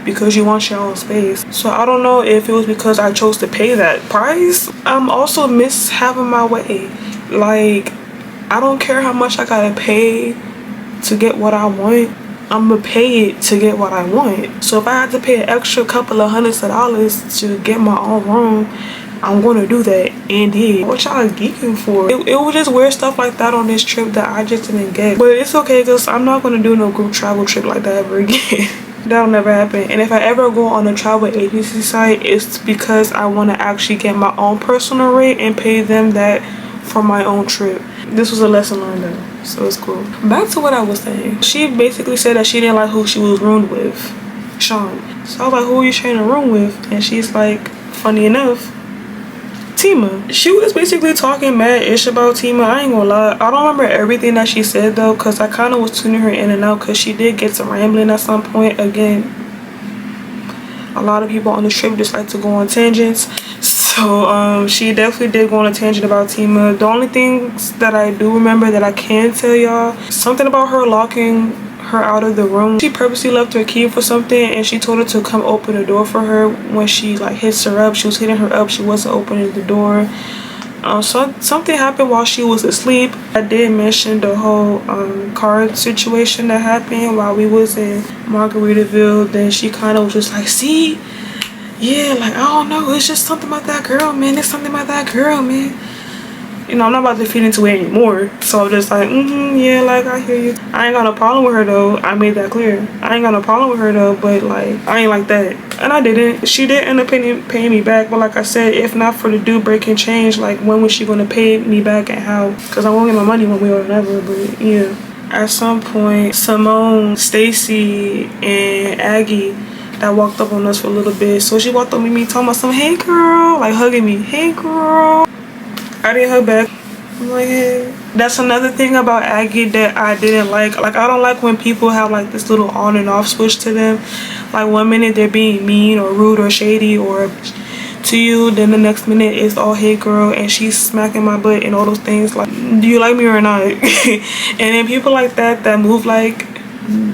because you want your own space. So I don't know if it was because I chose to pay that price. I'm also miss having my way. Like, I don't care how much I gotta pay to get what I want. I'm gonna pay it to get what I want. So if I had to pay an extra couple of hundreds of dollars to get my own room, I'm gonna do that. And did. What y'all geeking for? It was just weird stuff like that on this trip that I just didn't get. But it's okay, because I'm not gonna do no group travel trip like that ever again. That'll never happen. And if I ever go on a travel agency site, it's because I want to actually get my own personal rate and pay them that for my own trip. This was a lesson learned though, so it's cool. Back to what I was saying. She basically said that she didn't like who she was roomed with, Sean. So I was like, who are you sharing a room with? And she's like, funny enough, Tima. She was basically talking mad ish about Tima. I ain't gonna lie, I don't remember everything that she said though, because I kind of was tuning her in and out, because she did get to rambling at some point. Again, a lot of people on the trip just like to go on tangents. So she definitely did go on a tangent about Tima. The only things that I do remember that I can tell y'all, something about her locking her out of the room. She purposely left her key for something, and she told her to come open the door for her when she like hits her up. She was hitting her up, she wasn't opening the door. So something happened while she was asleep. I did mention the whole card situation that happened while we was in Margaritaville. Then she kind of was just like, see, yeah, like, I don't know, it's just something about that girl, man. It's something about that girl, man. You know, I'm not about to feed into it anymore. So I'm just like, yeah, like, I hear you. I ain't got no problem with her, though. I made that clear. I ain't got no problem with her, though, but, like, I ain't like that. And I didn't. She did end up paying me back, but like I said, if not for the dude breaking change, like, when was she going to pay me back and how? Because I won't get my money one way or another, but, yeah. At some point, Simone, Stacy, and Aggie that walked up on us for a little bit. So she walked up with me talking about some, hey, girl, like, hugging me. Hey, girl. I didn't hug back. I'm like, hey. That's another thing about Aggie that I didn't like. Like, I don't like when people have like this little on and off switch to them. Like, one minute they're being mean or rude or shady or to you, then the next minute it's all hey girl and she's smacking my butt and all those things. Like, do you like me or not? And then people like that move like,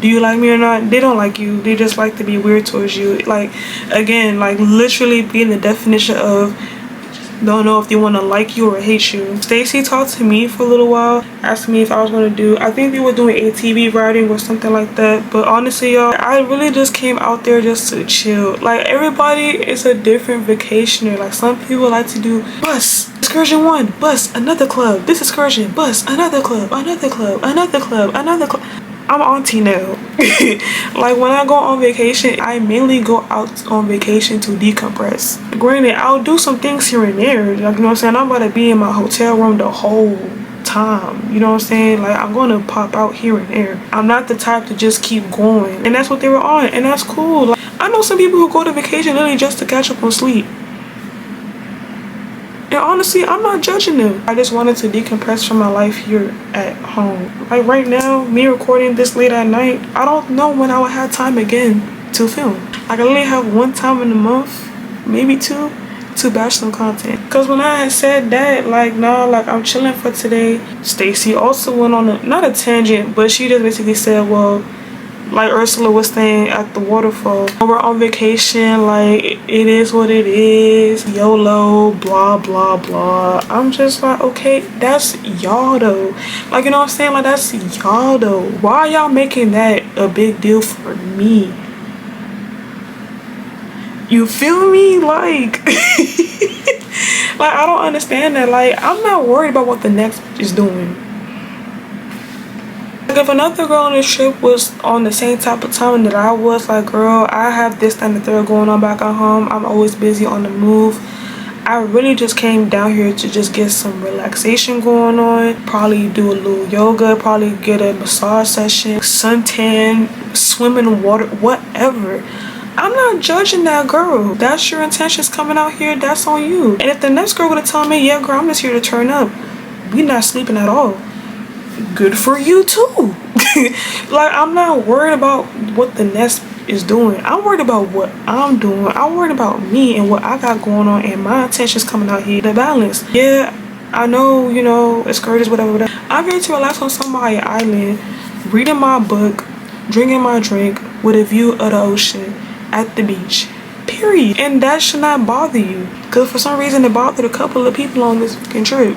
do you like me or not? They don't like you. They just like to be weird towards you. Like, again, like literally being the definition of don't know if they want to like you or hate you. Stacy talked to me for a little while, asked me if I was going to do, I think they were doing ATV riding or something like that. But honestly, y'all, I really just came out there just to chill. Like, everybody is a different vacationer. Like, some people like to do bus, excursion one, bus, another club, this excursion, bus, another club, another club, another club, another club. I'm auntie now. Like, when I go on vacation, I mainly go out on vacation to decompress. Granted, I'll do some things here and there. Like, you know what I'm saying? I'm about to be in my hotel room the whole time. You know what I'm saying? Like, I'm going to pop out here and there. I'm not the type to just keep going. And that's what they were on. And that's cool. Like, I know some people who go to vacation literally just to catch up on sleep. And honestly, I'm not judging them. I just wanted to decompress from my life here at home. Like, right now, me recording this late at night, I don't know when I will have time again to film. Like, I literally have one time in the month, maybe two, to batch some content. Because when I had said that, like, nah, like, I'm chilling for today. Stacy also went on not a tangent, but she just basically said, well, like Ursula was saying at the waterfall, we're on vacation, like, it is what it is, YOLO, blah blah blah. I'm just like, okay, that's y'all though. Like, you know what I'm saying? Like, that's y'all though. Why y'all making that a big deal for me? You feel me? Like, like, I don't understand that. Like, I'm not worried about what the next is doing. Like, if another girl on this trip was on the same type of time that I was, like, girl, I have this, that, and the third going on back at home. I'm always busy on the move. I really just came down here to just get some relaxation going on. Probably do a little yoga, probably get a massage session, suntan, swim in water, whatever. I'm not judging that girl. That's your intentions coming out here, that's on you. And if the next girl would have told me, yeah, girl, I'm just here to turn up, we not sleeping at all, good for you too. Like, I'm not worried about what the next is doing. I'm worried about what I'm doing. I'm worried about me and what I got going on and my intentions coming out here. The balance. Yeah, I know, you know, excursions, whatever. I'm here to relax on somebody's island, reading my book, drinking my drink with a view of the ocean at the beach. Period. And that should not bother you. Because for some reason it bothered a couple of people on this fucking trip.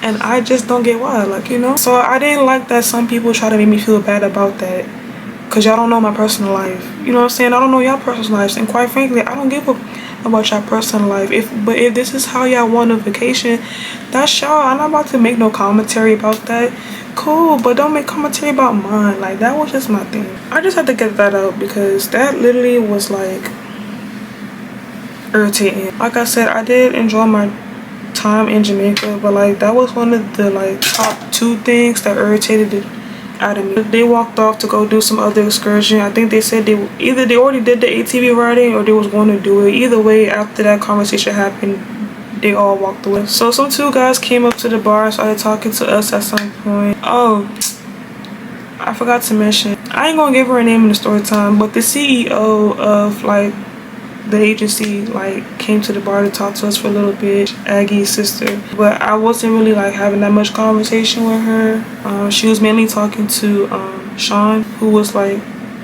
And I just don't get why, like, you know. So I didn't like that some people try to make me feel bad about that. Because y'all don't know my personal life. You know what I'm saying? I don't know y'all personal lives. And quite frankly, I don't give a about y'all personal life. But if this is how y'all want a vacation, that's y'all. I'm not about to make no commentary about that. Cool, but don't make commentary about mine. Like, that was just my thing. I just had to get that out because that literally was like irritating. Like I said, I did enjoy my time in Jamaica, but like, that was one of the like top 2 things that irritated it out of me. They walked off to go do some other excursion. I think they said they already did the ATV riding or they was going to do it. Either way, after that conversation happened, they all walked away. So some 2 guys came up to the bar and started talking to us at some point. Oh, I forgot to mention, I ain't gonna give her a name in the story time, but the CEO of like the agency like came to the bar to talk to us for a little bit, Aggie's sister, but I wasn't really like having that much conversation with her. She was mainly talking to Sean, who was like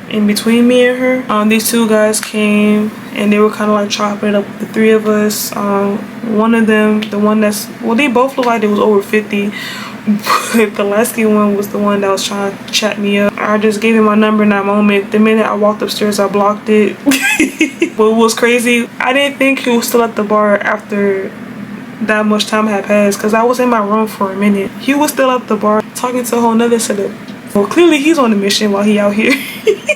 in between me and her. These two guys came and they were kind of like chopping it up with the three of us. One of them, the one that's, well, they both look like they was over 50, but the light-skinned one was the one that was trying to chat me up. I just gave him my number in that moment. The minute I walked upstairs, I blocked it. But it was crazy, I didn't think he was still at the bar after that much time had passed, because I was in my room for a minute. He was still at the bar talking to a whole nother set of, well, clearly he's on a mission while he out here.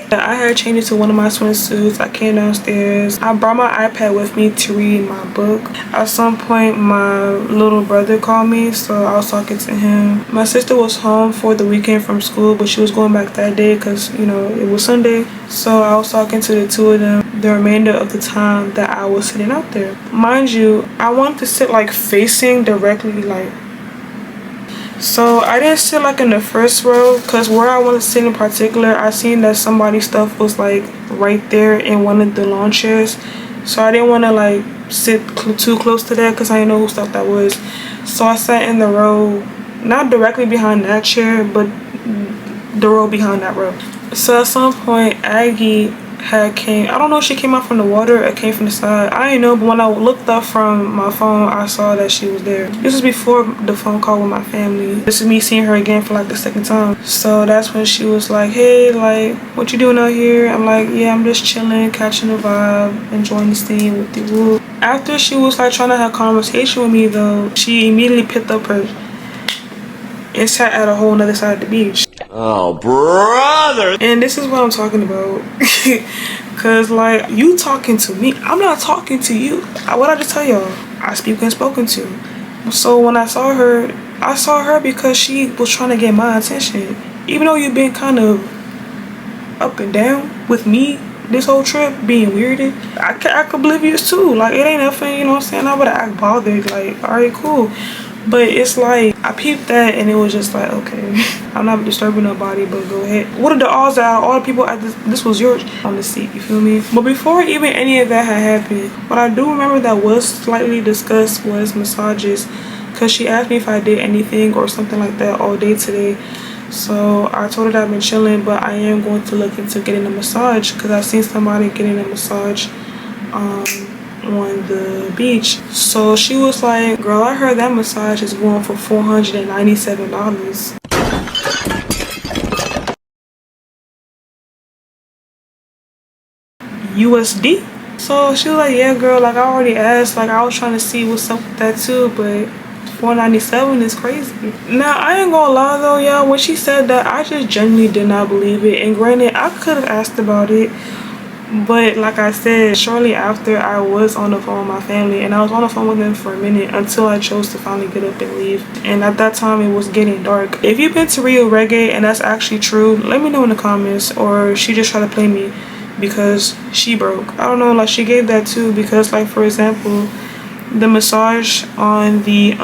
I had changed into one of my swimsuits. I came downstairs. I brought my iPad with me to read my book. At some point, my little brother called me, so I was talking to him. My sister was home for the weekend from school, but she was going back that day because, you know, it was Sunday. So I was talking to the two of them the remainder of the time that I was sitting out there. Mind you, I wanted to sit like facing directly, like, so I didn't sit like in the first row, because where I wanted to sit in particular, I seen that somebody's stuff was like right there in one of the lawn chairs. So I didn't want to like sit too close to that because I didn't know whose stuff that was. So I sat in the row, not directly behind that chair, but the row behind that row. So at some point, Aggie had came, I don't know if she came out from the water or came from the side, I didn't know, but when I looked up from my phone, I saw that she was there. This was before the phone call with my family. This is me seeing her again for like the second time. So that's when she was like, hey, like, what you doing out here? I'm like, yeah, I'm just chilling, catching the vibe, enjoying the scene with the woo. After she was like trying to have a conversation with me though, she immediately picked up her and sat at a whole nother side of the beach. Oh, brother! And this is what I'm talking about. Cause like, you talking to me, I'm not talking to you. What I just tell y'all, I speak when spoken to. So when I saw her because she was trying to get my attention. Even though you've been kind of up and down with me this whole trip, being weirded, I act oblivious too. Like, it ain't nothing, you know what I'm saying? I would act bothered, like, alright, cool. But it's like, I peeped that and it was just like, okay, I'm not disturbing nobody, but go ahead. What are the odds that all the people at this was yours on the seat, you feel me? But before even any of that had happened, what I do remember that was slightly discussed was massages, because she asked me if I did anything or something like that all day today. So I told her that I've been chilling, but I am going to look into getting a massage, because I've seen somebody getting a massage on the beach. So she was like, girl, I heard that massage is going for $497 USD. So she was like, yeah girl, like I already asked, like I was trying to see what's up with that too, but $497 is crazy. Now I ain't gonna lie though, y'all, when she said that, I just genuinely did not believe it. And granted, I could have asked about it, but like I said, shortly after, I was on the phone with my family, and I was on the phone with them for a minute until I chose to finally get up and leave. And at that time, it was getting dark. If you've been to Real Reggae and that's actually true, let me know in the comments. Or she just tried to play me because she broke. I don't know, like she gave that too, because like for example, the massage on the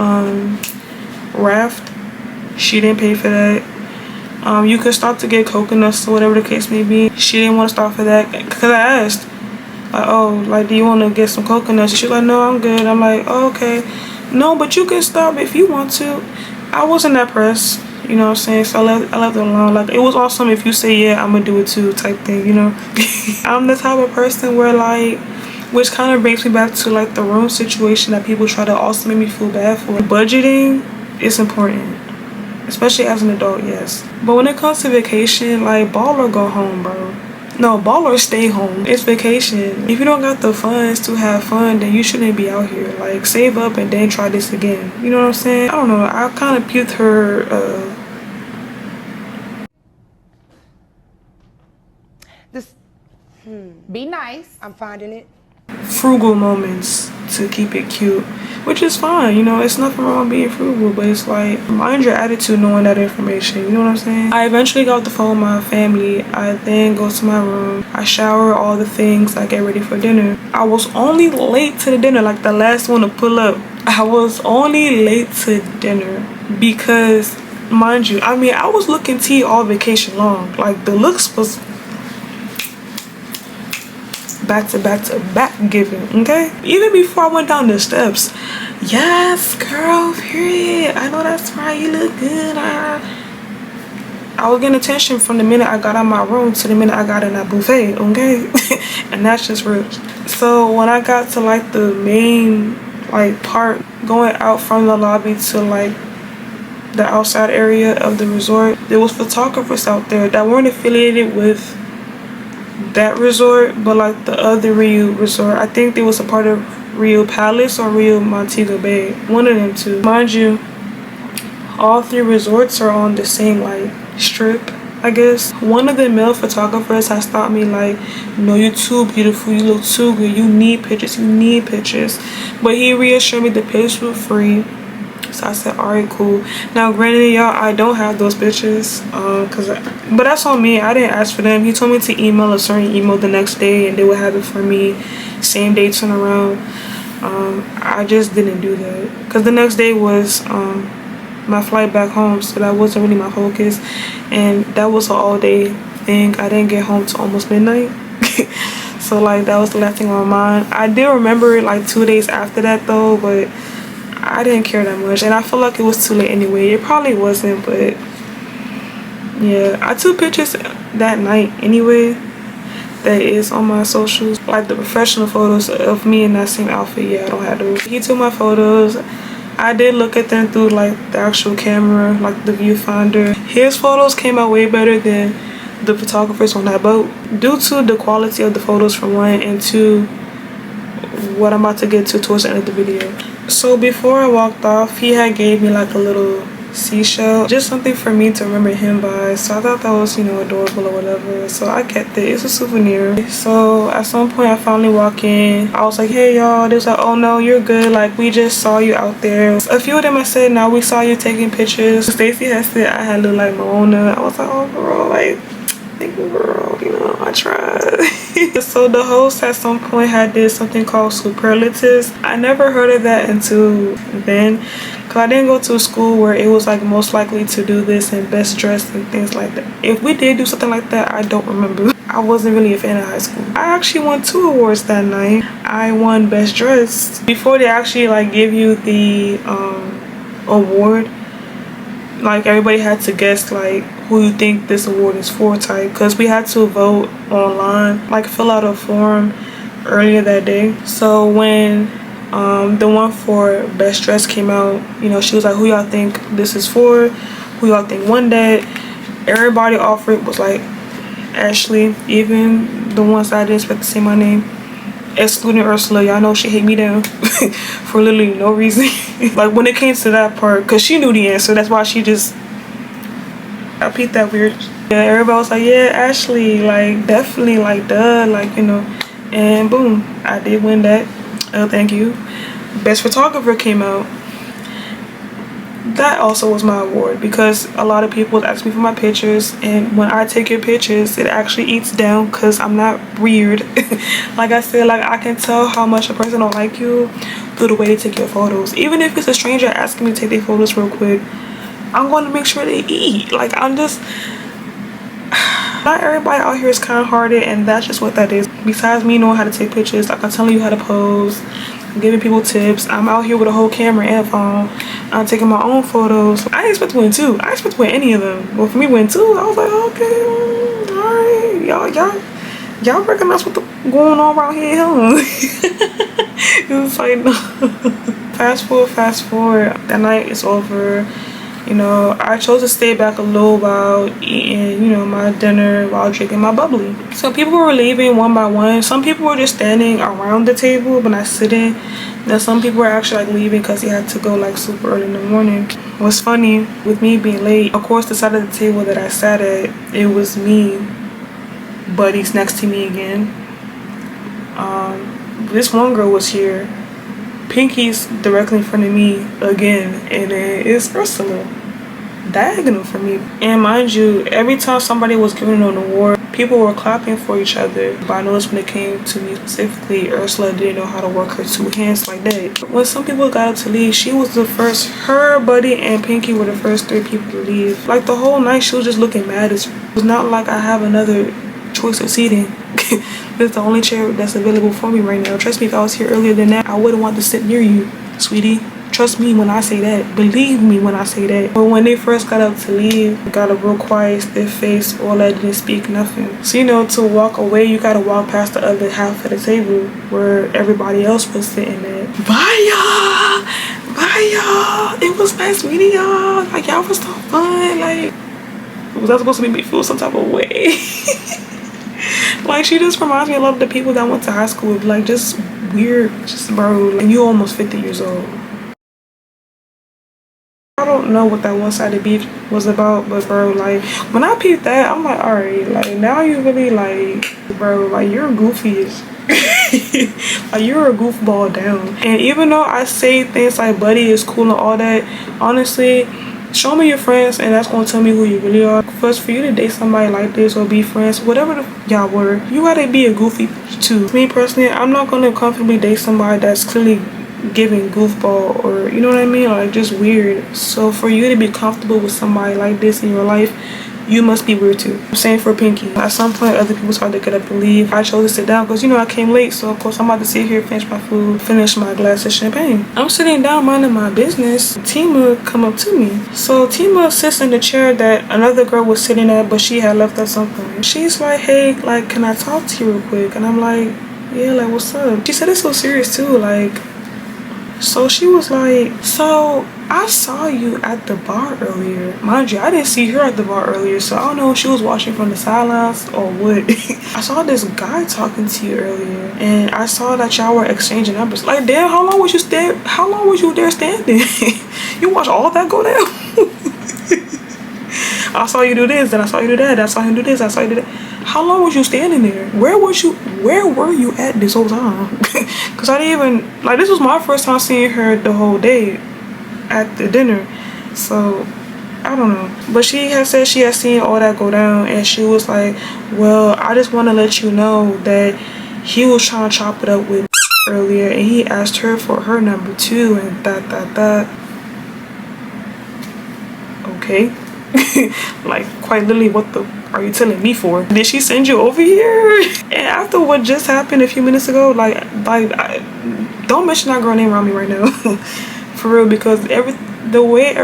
raft, she didn't pay for that. You could stop to get coconuts or whatever the case may be. She didn't want to stop for that because I asked, like, oh, like, do you want to get some coconuts? She's like, no, I'm good. I'm like, oh, okay. No, but you can stop if you want to. I wasn't that pressed, you know what I'm saying? So I left it alone. Like, it was awesome if you say, yeah, I'm going to do it too type thing, you know? I'm the type of person where, like, which kind of brings me back to, like, the room situation that people try to also make me feel bad for. Budgeting is important. Especially as an adult, yes. But when it comes to vacation, like, ball or go home, bro. No, ball or stay home. It's vacation. If you don't got the funds to have fun, then you shouldn't be out here. Like, save up and then try this again. You know what I'm saying? I don't know. I kind of puked her, Be nice. I'm finding it. frugal moments to keep it cute, which is fine, you know. It's nothing wrong with being frugal, but it's like, mind your attitude knowing that information, you know what I'm saying? I eventually got off the phone with my family. I then go to my room, I shower, all the things, I get ready for dinner. I was only late to the dinner, like the last one to pull up. I was only late to dinner because, mind you, I mean, I was looking tea all vacation long. Like, the looks was back to back to back giving, okay? Even before I went down the steps. Yes, girl, period. I know that's right, you look good. I was getting attention from the minute I got out of my room to the minute I got in that buffet, okay? And that's just real. So when I got to like the main like part, going out from the lobby to like the outside area of the resort, there was photographers out there that weren't affiliated with that resort, but like the other Rio resort. I think they was a part of Rio Palace or Rio Montego Bay, one of them two. Mind you, all 3 resorts are on the same like strip, I guess. One of the male photographers has stopped me like, no, you're too beautiful, you look too good, you need pictures, you need pictures. But he reassured me the pictures were free. So I said, alright, cool. Now granted, y'all, I don't have those pictures, but that's on me. I didn't ask for them. He told me to email a certain email the next day and they would have it for me same day turnaround. I just didn't do that because the next day was my flight back home, so that wasn't really my focus, and that was an all-day thing. I didn't get home till almost midnight. So like that was the last thing on my mind. I did remember it like 2 days after that though, but I didn't care that much, and I feel like it was too late anyway. It probably wasn't, but yeah, I took pictures that night anyway. That is on my socials, like the professional photos of me in that same outfit. Yeah, I don't have those. He took my photos. I did look at them through like the actual camera, like the viewfinder. His photos came out way better than the photographers on that boat, due to the quality of the photos for one, and two, what I'm about to get to towards the end of the video. So before I walked off, he had gave me like a little seashell, just something for me to remember him by. So I thought that was, you know, adorable or whatever, so I kept it. It's a souvenir. So at some point I finally walk in. I was like, hey y'all. They was like, oh no, you're good, like we just saw you out there. A few of them I said, no, we saw you taking pictures. Stacy had said I had looked like Mona. I was like, oh girl, like thank you girl, you know, I tried. So the host at some point had did something called superlatives. I never heard of that until then, because I didn't go to a school where it was like most likely to do this and best dressed and things like that. If we did do something like that, I don't remember. I wasn't really a fan of high school. I actually won 2 awards that night. I won best dressed. Before they actually like give you the award, like everybody had to guess like who you think this award is for type, because we had to vote online, like fill out a form earlier that day. So when the one for best dress came out, you know, she was like, who y'all think this is for, who y'all think won that? Everybody offered was like Ashley, even the ones that I didn't expect to say my name, excluding Ursula. Y'all know she hate me down for literally no reason. Like when it came to that part, because she knew the answer, that's why she just, I peeped that weird. Yeah, everybody was like, yeah, Ashley, like definitely, like duh, like, you know. And boom, I did win that. Thank you. Best photographer came out. That also was my award, because a lot of people ask me for my pictures, and when I take your pictures, it actually eats down because I'm not weird. Like I said, like I can tell how much a person don't like you through the way they take your photos. Even if it's a stranger asking me to take their photos real quick, I'm going to make sure they eat. Like I'm just, not everybody out here is kind-hearted, and that's just what that is. Besides me knowing how to take pictures, like I'm telling you how to pose, I'm giving people tips, I'm out here with a whole camera and phone, I'm taking my own photos. I didn't expect to win 2. I didn't expect to win any of them, but for me win 2, I was like, okay, all right, y'all recognize what's going on around here, huh? It was like, no. Fast forward, that night is over. You know, I chose to stay back a little while eating, you know, my dinner while drinking my bubbly. So people were leaving one by one. Some people were just standing around the table but not sitting. Then some people were actually like leaving because they had to go like super early in the morning. What's funny, with me being late, of course the side of the table that I sat at, it was me, buddies next to me again. This one girl was here. Pinky's directly in front of me again, and then it's Ursula diagonal for me. And mind you, every time somebody was giving an award, people were clapping for each other. But I noticed when it came to me specifically, Ursula didn't know how to work her 2 hands like that. When some people got up to leave, she was the first. Her, Buddy, and Pinky were the first 3 people to leave. Like the whole night, she was just looking mad as. It's not like I have another choice of seating. It's the only chair that's available for me right now. Trust me, if I was here earlier than that, I wouldn't want to sit near you, sweetie. Trust me when I say that. Believe me when I say that. But when they first got up to leave, got a real quiet, stiff face, all that, didn't speak nothing. So, you know, to walk away, you gotta walk past the other half of the table where everybody else was sitting at. Bye, y'all! Bye, y'all! It was nice meeting y'all. Like, y'all was so fun. Like, was that supposed to make me feel some type of way? Like, she just reminds me a lot of the people that went to high school. Like, just weird. Just, bro, like, you almost 50 years old. I don't know what that one-sided beef was about, but bro, like, when I peeped that, I'm like, alright, like, now you really, like, bro, like, you're goofy as like, you're a goofball down. And even though I say things like buddy is cool and all that, honestly, show me your friends and that's gonna tell me who you really are. First, for you to date somebody like this or be friends, whatever y'all were, you gotta be a goofy too. Me personally, I'm not gonna comfortably date somebody that's clearly giving goofball, or you know what I mean, like just weird. So for you to be comfortable with somebody like this in your life, you must be weird too. I'm saying for Pinky. At some point, other people started to get up and leave. I chose to sit down because, you know, I came late, so of course I'm about to sit here, finish my food, finish my glass of champagne. I'm sitting down minding my business. Tima come up to me. So Tima sits in the chair that another girl was sitting at, but she had left at some point. She's like, hey, like, can I talk to you real quick? And I'm like, yeah, like, what's up? She said it's so serious too, like. So she was like, so I saw you at the bar earlier. Mind you, I didn't see her at the bar earlier, so I don't know if she was watching from the sidelines or what. I saw this guy talking to you earlier, and I saw that y'all were exchanging numbers. Like, damn, how long was you there standing? You watched all of that go down? I saw you do this, then I saw you do that, I saw him do this, I saw you do that. How long was you standing there? Where were you at this whole time? Because I didn't even, like, this was my first time seeing her the whole day at the dinner. So, I don't know. But she has said she has seen all that go down, and she was like, well, I just want to let you know that he was trying to chop it up with earlier, and he asked her for her number too, and that. Okay. Like, quite literally, what the are you telling me for? Did she send you over here? And after what just happened a few minutes ago, like don't mention that girl name around me right now. For real, because the way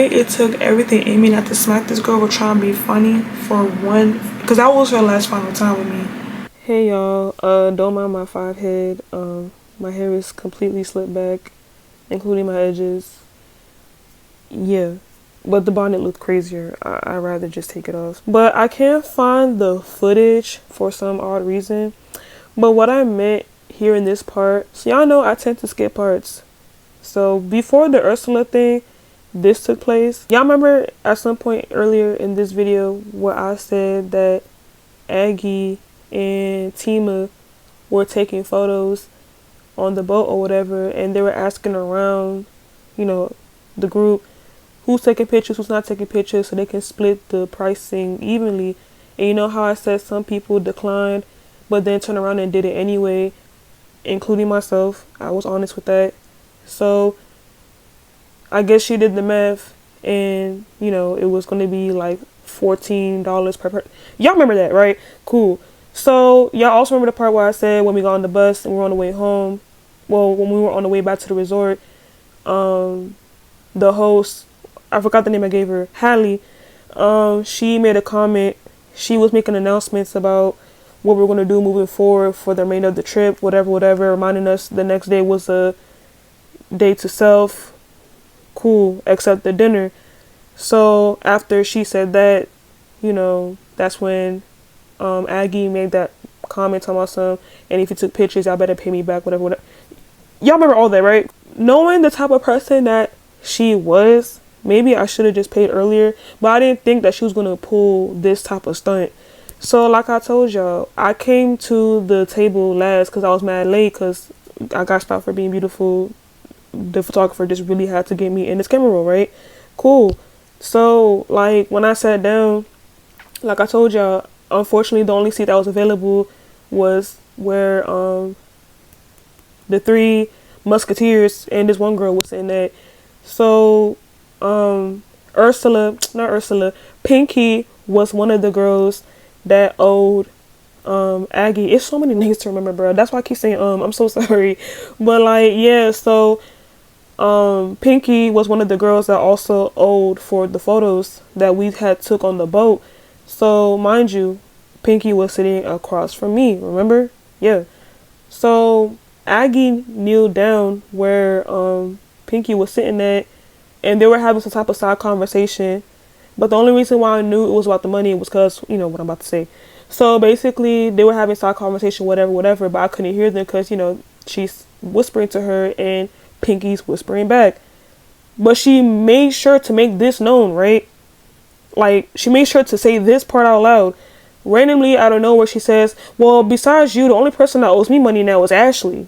it took everything in me not to smack this girl for trying to be funny for one, because that was her last final time with me. Hey y'all, don't mind my 5 head. My hair is completely slicked back, including my edges. Yeah, but the bonnet looked crazier. I'd rather just take it off. But I can't find the footage for some odd reason. But what I meant here in this part, so y'all know I tend to skip parts. So before the Ursula thing, this took place. Y'all remember at some point earlier in this video where I said that Aggie and Tima were taking photos on the boat or whatever, and they were asking around, you know, the group, who's taking pictures, who's not taking pictures, so they can split the pricing evenly. And you know how I said some people declined, but then turned around and did it anyway, including myself. I was honest with that. So I guess she did the math, and you know, it was going to be like $14 per person. Y'all remember that, right? Cool. So y'all also remember the part where I said when we got on the bus and we were on the way home, well, when we were on the way back to the resort, the host, I forgot the name I gave her, Hallie, she made a comment. She was making announcements about what we're going to do moving forward for the remainder of the trip, whatever, reminding us the next day was a day to self. Cool, except the dinner. So after she said that, you know, that's when Aggie made that comment talking about some, and if you took pictures, y'all better pay me back, whatever. Y'all remember all that, right? Knowing the type of person that she was, maybe I should have just paid earlier, but I didn't think that she was going to pull this type of stunt. So like I told y'all, I came to the table last because I was mad late because I got stopped for being beautiful. The photographer just really had to get me in this camera roll, right? Cool. So like when I sat down, like I told y'all, unfortunately the only seat that was available was where the 3 musketeers and this one girl was sitting at. So Pinky was one of the girls, that owed Aggie. It's so many names to remember, bro. That's why I keep saying I'm so sorry. But like, yeah, so Pinky was one of the girls that also owed for the photos that we had took on the boat. So mind you, Pinky was sitting across from me, remember? Yeah. So Aggie kneeled down where Pinky was sitting at, and they were having some type of side conversation. But the only reason why I knew it was about the money was because, you know, what I'm about to say. So basically, they were having side conversation, whatever, but I couldn't hear them because, you know, she's whispering to her and Pinky's whispering back. But she made sure to make this known, right? Like, she made sure to say this part out loud. Randomly, out of nowhere, she says, well, besides you, the only person that owes me money now is Ashley.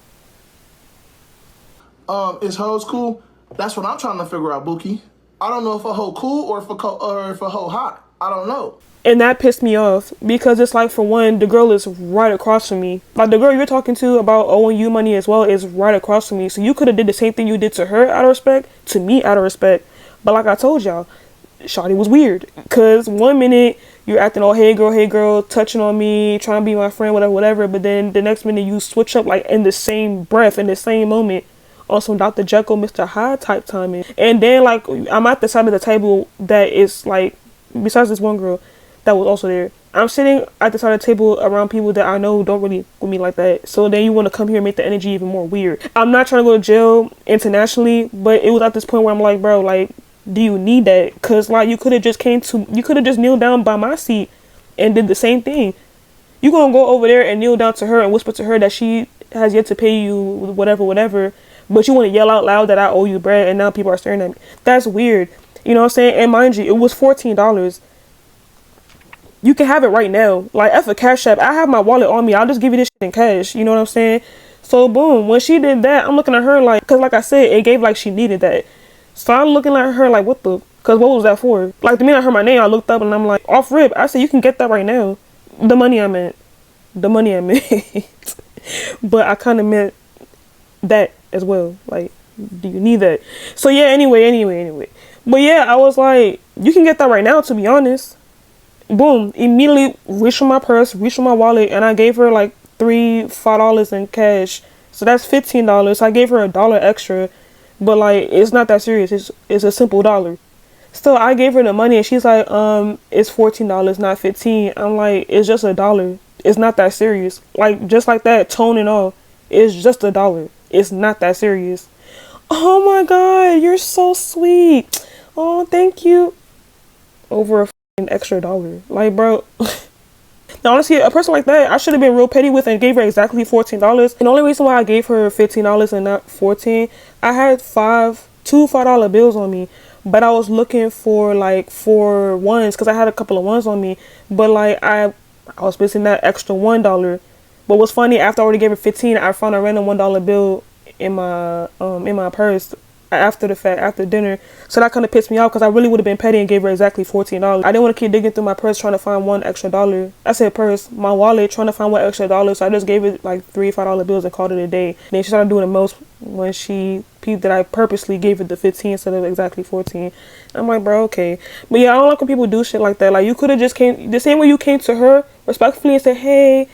Is hoes cool? That's what I'm trying to figure out, Bookie. I don't know if a hoe cool or if a hoe hot. I don't know. And that pissed me off because it's like, for one, the girl is right across from me. Like, the girl you're talking to about owing you money as well is right across from me. So you could have did the same thing you did to her out of respect, to me out of respect. But like I told y'all, Shawty was weird. Because 1 minute you're acting all hey girl, touching on me, trying to be my friend, whatever. But then the next minute you switch up like in the same breath, in the same moment, on some Dr. Jekyll, Mr. Hyde type timing. And then like I'm at the side of the table that is like, besides this one girl that was also there, I'm sitting at the side of the table around people that I know don't really with me like that. So then you want to come here and make the energy even more weird. I'm not trying to go to jail internationally, but it was at this point where I'm like, bro, like, do you need that? Because like, you could have just kneeled down by my seat and did the same thing. You gonna go over there and kneel down to her and whisper to her that she has yet to pay you whatever, but you want to yell out loud that I owe you bread, and now people are staring at me. That's weird. You know what I'm saying? And mind you, it was $14. You can have it right now. Like, F a Cash App. I have my wallet on me. I'll just give you this shit in cash. You know what I'm saying? So, boom. When she did that, I'm looking at her like, because like I said, it gave like she needed that. So, I'm looking at her like, what the? Because what was that for? Like, the minute I heard my name, I looked up and I'm like, off rip. I said, you can get that right now. The money I meant. But I kind of meant that as well. Like, do you need that? So, yeah, anyway. But, yeah, I was like, you can get that right now, to be honest. Boom, immediately reached for my purse, reached for my wallet, and I gave her like $5 in cash. So that's $15. I gave her $1 extra, but like, it's not that serious. It's a simple dollar. Still, I gave her the money and she's like, it's $14, not 15. I'm like, it's just $1. It's not that serious. Like, just like that, tone and all. It's just $1. It's not that serious. Oh my God, you're so sweet. Oh, thank you. Over a extra $1. Like, bro. Now, honestly, a person like that, I should have been real petty with and gave her exactly $14. And the only reason why I gave her $15 and not 14, I had two $5 bills on me, but I was looking for like 4 ones because I had a couple of ones on me. But like, I was missing that extra $1. But what's funny, after I already gave her 15, I found a random $1 bill in my purse after the fact, after dinner. So that kind of pissed me off because I really would have been petty and gave her exactly $14. I didn't want to keep digging through my purse trying to find one extra dollar. I said purse, my wallet, trying to find one extra dollar. So I just gave it like $3 $5 bills and called it a day. Then she started doing the most when she peeped that I purposely gave it the 15 instead of exactly 14. I'm like, bro, okay. But yeah, I don't like when people do shit like that. Like, you could have just came the same way you came to her respectfully and said, hey,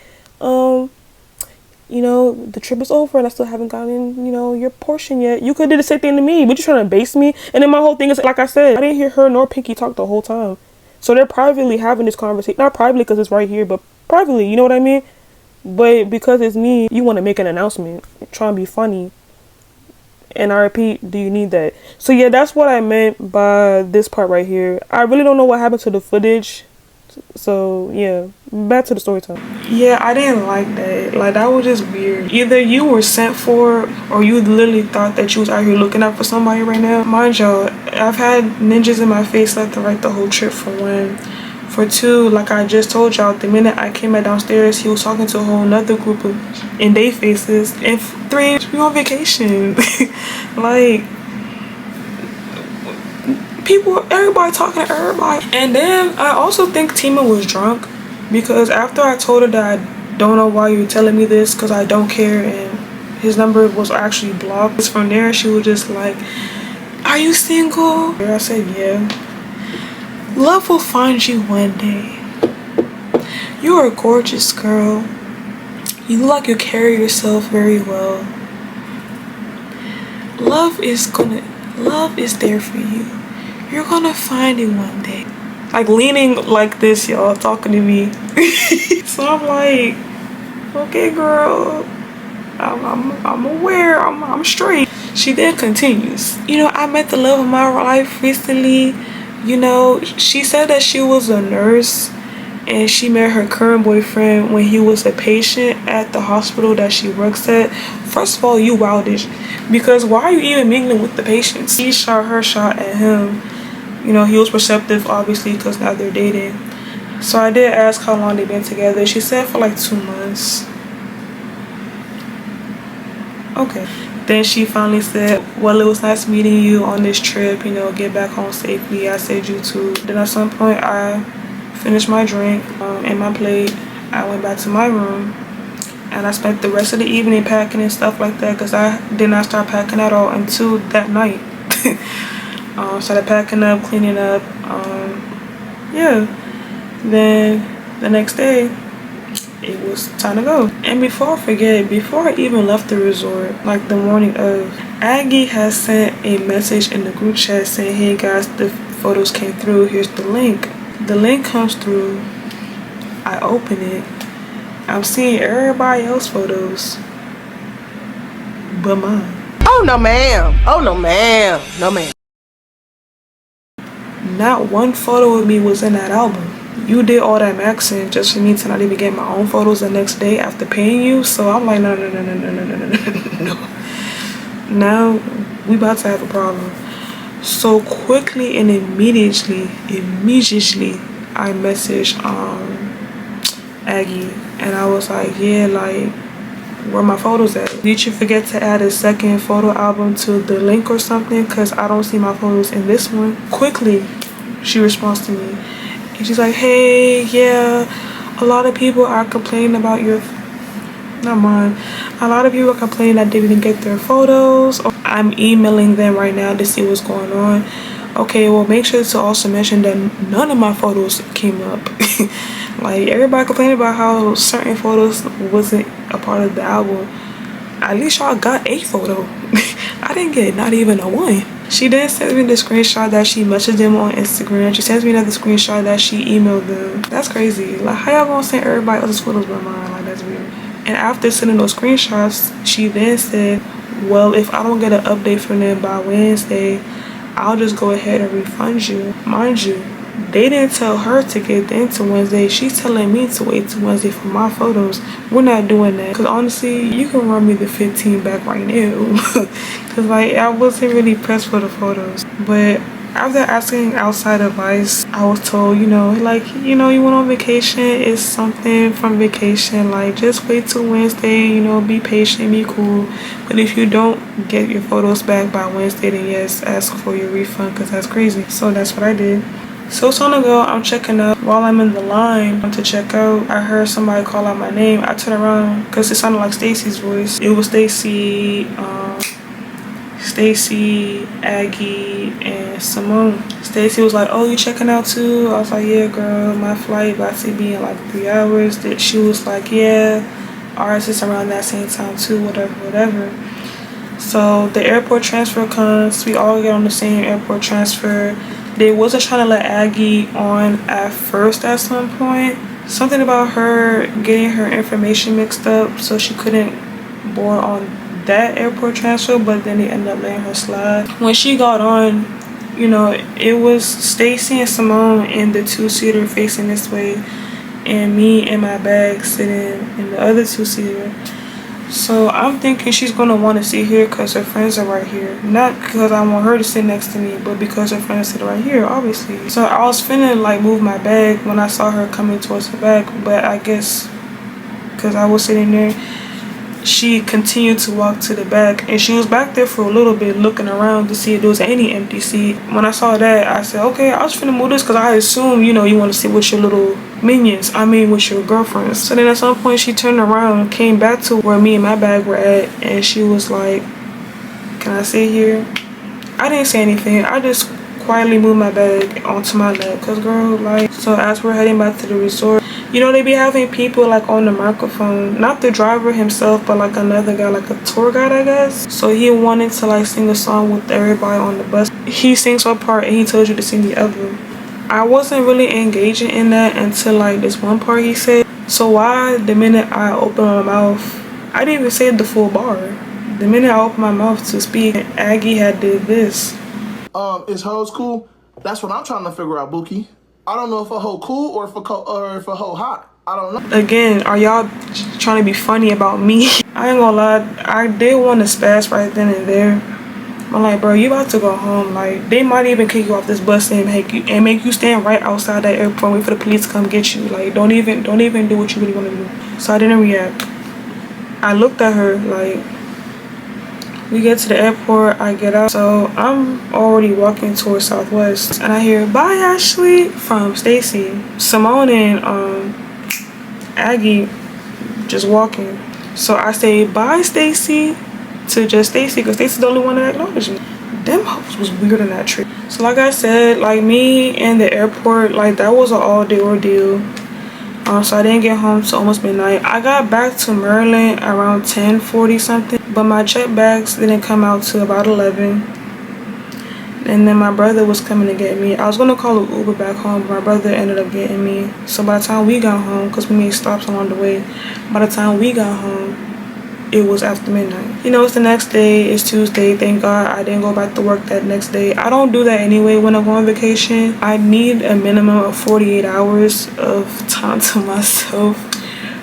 you know, the trip is over and I still haven't gotten, you know, your portion yet. You could do the same thing to me, but you're trying to base me. And then my whole thing is, like I said, I didn't hear her nor Pinky talk the whole time. So they're privately having this conversation. Not privately because it's right here, but privately, you know what I mean? But because it's me, you want to make an announcement, try and be funny. And I repeat, do you need that? So yeah, that's what I meant by this part right here. I really don't know what happened to the footage. So yeah, back to the story time. Yeah, I didn't like that. Like, that was just weird. Either you were sent for, or you literally thought that you was out here looking out for somebody right now. Mind y'all, I've had ninjas in my face left and right the whole trip, for one. For two, like I just told y'all, the minute I came back downstairs, he was talking to a whole nother group of in they faces. And three, we on vacation. Like, people, everybody talking to everybody. And then I also think Tima was drunk, because after I told her that I don't know why you're telling me this because I don't care, and his number was actually blocked. From there, she was just like, are you single? I said, yeah. Love will find you one day. "You are a gorgeous girl. You look like you carry yourself very well. Love is there for you. You're gonna find it one day." Like leaning like this, y'all, talking to me. So I'm like, okay, girl, I'm aware, I'm straight. She then continues, "You know, I met the love of my life recently. You know, she said that she was a nurse and she met her current boyfriend when he was a patient at the hospital that she works at." First of all, you wildish, because why are you even mingling with the patients? He shot her shot at him. You know, he was receptive, obviously, because now they're dating. So I did ask how long they've been together. She said for like 2 months. Okay. Then she finally said, "Well, it was nice meeting you on this trip. You know, get back home safely. I said you too." Then at some point, I finished my drink and my plate. I went back to my room. And I spent the rest of the evening packing and stuff like that, because I did not start packing at all until that night. Started packing up, cleaning up. Yeah. Then the next day, it was time to go. And before I forget, before I even left the resort, like the morning of, Aggie has sent a message in the group chat saying, "Hey guys, the photos came through. Here's the link." The link comes through. I open it. I'm seeing everybody else's photos but mine. Oh no ma'am. Oh no ma'am. No ma'am. Not one photo of me was in that album. You did all that maxing just for me to not even get my own photos the next day after paying you. So I'm like, no. Now we about to have a problem. So quickly and immediately, I messaged Aggie, and I was like, yeah, like, where my photos at? Did you forget to add a second photo album to the link or something? Because I don't see my photos in this one. Quickly, she responds to me, and she's like, "Hey, yeah, a lot of people are complaining about your..." Not mine. "A lot of people are complaining that they didn't get their photos. I'm emailing them right now to see what's going on." Okay, well, make sure to also mention that none of my photos came up. Like, everybody complained about how certain photos wasn't a part of the album. At least y'all got a photo. I didn't get not even a one. She then sent me the screenshot that she messaged them on Instagram. She sends me another screenshot that she emailed them. That's crazy. Like, how y'all gonna send everybody else's photos but mine? Like, that's weird. And after sending those screenshots, she then said, "Well, if I don't get an update from them by Wednesday, I'll just go ahead and refund you." Mind you, they didn't tell her to get the into Wednesday. She's telling me to wait till Wednesday for my photos. We're not doing that. Because honestly, you can run me the 15 back right now. Because like, I wasn't really pressed for the photos. But after asking outside advice, I was told, you know, like, you know, you went on vacation. It's something from vacation. Like, just wait till Wednesday, you know, be patient, be cool. But if you don't get your photos back by Wednesday, then yes, ask for your refund, because that's crazy. So that's what I did. So time ago, I'm checking out. While I'm in the line to check out, I heard somebody call out my name. I turned around because it sounded like Stacy's voice. It was Stacy, Aggie, and Simone. Stacy was like, "Oh, you checking out too?" I was like, "Yeah, girl, my flight about to be in like 3 hours." That she was like, "Yeah, ours is around that same time too, whatever." So the airport transfer comes. We all get on the same airport transfer. They wasn't trying to let Aggie on at first at some point. Something about her getting her information mixed up, so she couldn't board on that airport transfer, but then they ended up letting her slide. When she got on, you know, it was Stacy and Simone in the 2-seater facing this way, and me and my bag sitting in the other 2-seater. So I'm thinking she's gonna want to sit here because her friends are right here. Not because I want her to sit next to me, but because her friends sit right here, obviously. So I was finna like move my bag when I saw her coming towards the back, but I guess because I was sitting there, she continued to walk to the back, and she was back there for a little bit looking around to see if there was any empty seat. When I saw that, I said, okay, I was finna move this because I assume, you know, you want to sit with your little minions, with your girlfriends. So then at some point she turned around and came back to where me and my bag were at, and she was like, "Can I sit here?" I didn't say anything. I just quietly moved my bag onto my lap, cause girl, like, so as we're heading back to the resort, you know, they be having people like on the microphone, not the driver himself, but like another guy, like a tour guide, I guess. So he wanted to like sing a song with everybody on the bus. He sings one part and he tells you to sing the other. I wasn't really engaging in that until like this one part he said. So why the minute I opened my mouth, I didn't even say the full bar. The minute I opened my mouth to speak, Aggie had did this. Is hoes cool? That's what I'm trying to figure out, Bookie. I don't know if a hoe cool or if a hoe hot. I don't know. Again, are y'all trying to be funny about me? I ain't gonna lie, I did want to spaz right then and there. I'm like, bro, you about to go home. Like, they might even kick you off this bus and make you stand right outside that airport and wait for the police to come get you. Like, don't even do what you really want to do. So I didn't react. I looked at her like, we get to the airport, I get out. So I'm already walking towards Southwest and I hear, bye Ashley, from Stacy. Simone and Aggie just walking. So I say bye Stacy to just Stacy, because Stacy's the only one that acknowledged me. Them hoes was weird in that trip. So like I said, like me and the airport, like that was an all-day ordeal. So I didn't get home till almost midnight. I got back to Maryland around 10:40 something, but my check bags didn't come out till about 11. And then my brother was coming to get me. I was gonna call an Uber back home, but my brother ended up getting me. So by the time we got home, because we made stops along the way, by the time we got home, it was after midnight. You know, it's the next day, it's Tuesday. Thank God I didn't go back to work that next day. I don't do that anyway when I go on vacation. I need a minimum of 48 hours of time to myself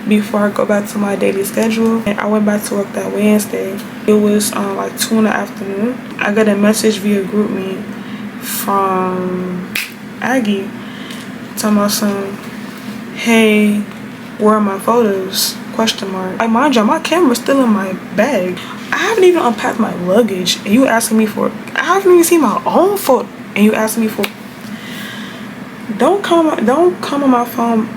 before I go back to my daily schedule. And I went back to work that Wednesday. It was like 2 in the afternoon. I got a message via GroupMe from Aggie telling my son, hey, where are my photos? Question mark. Like, mind you, my camera's still in my bag. I haven't even unpacked my luggage and you asking me for it. I haven't even seen my own photo and you asking me for it. Don't come on my phone.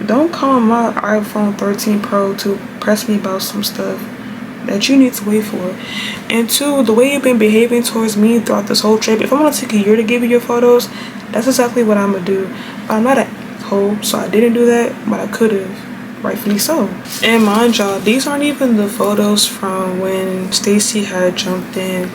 Don't come on my iPhone 13 Pro to press me about some stuff that you need to wait for. And two, the way you've been behaving towards me throughout this whole trip, if I'm gonna take a year to give you your photos, that's exactly what I'm gonna do. I'm not a hoe, so I didn't do that, but I could have. Rightfully so. And mind y'all, these aren't even the photos from when Stacy had jumped in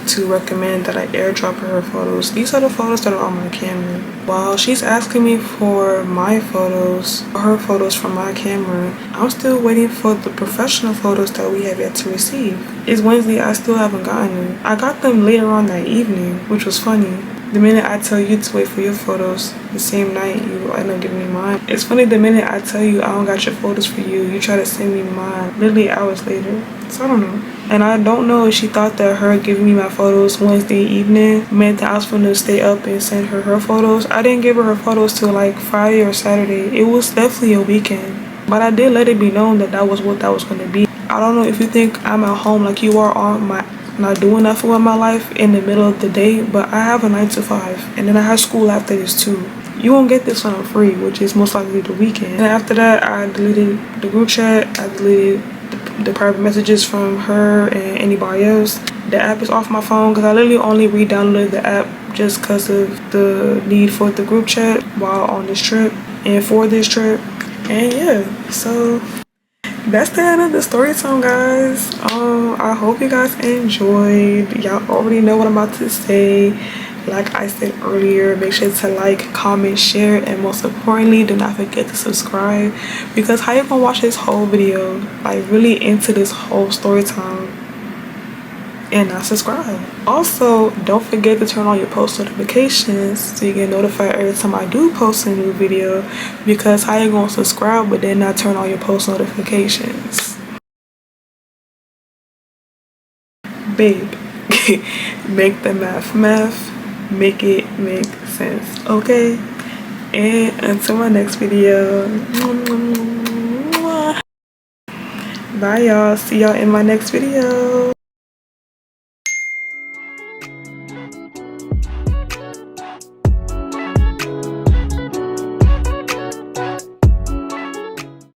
to recommend that I airdrop her photos. These are the photos that are on my camera. While she's asking me for my photos, her photos from my camera, I'm still waiting for the professional photos that we have yet to receive. It's Wednesday, I still haven't gotten them. I got them later on that evening, which was funny. The minute I tell you to wait for your photos, the same night you end up giving me mine. It's funny, the minute I tell you I don't got your photos for you, you try to send me mine literally hours later. So I don't know. And I don't know if she thought that her giving me my photos Wednesday evening meant that I was going to stay up and send her photos. I didn't give her photos till like Friday or Saturday. It was definitely a weekend. But I did let it be known that that was what that was going to be. I don't know if you think I'm at home like you are on my... not doing nothing with my life in the middle of the day, but I have a 9 to 5 and then I have school after this too. You won't get this when I'm free, which is most likely the weekend. And after that, I deleted the group chat, I deleted the private messages from her and anybody else. The app is off my phone because I literally only re-downloaded the app just because of the need for the group chat while on this trip and for this trip. And yeah, so that's the end of the story time, guys. I hope you guys enjoyed. Y'all already know what I'm about to say. Like I said earlier, make sure to like, comment, share, and most importantly, do not forget to subscribe, because how you gonna watch this whole video, like really into this whole story time, and not subscribe? Also, don't forget to turn on your post notifications so you get notified every time I do post a new video, because how you gonna subscribe but then not turn on your post notifications? Babe, make the math make it make sense, okay? And until my next video, bye y'all, see y'all in my next video.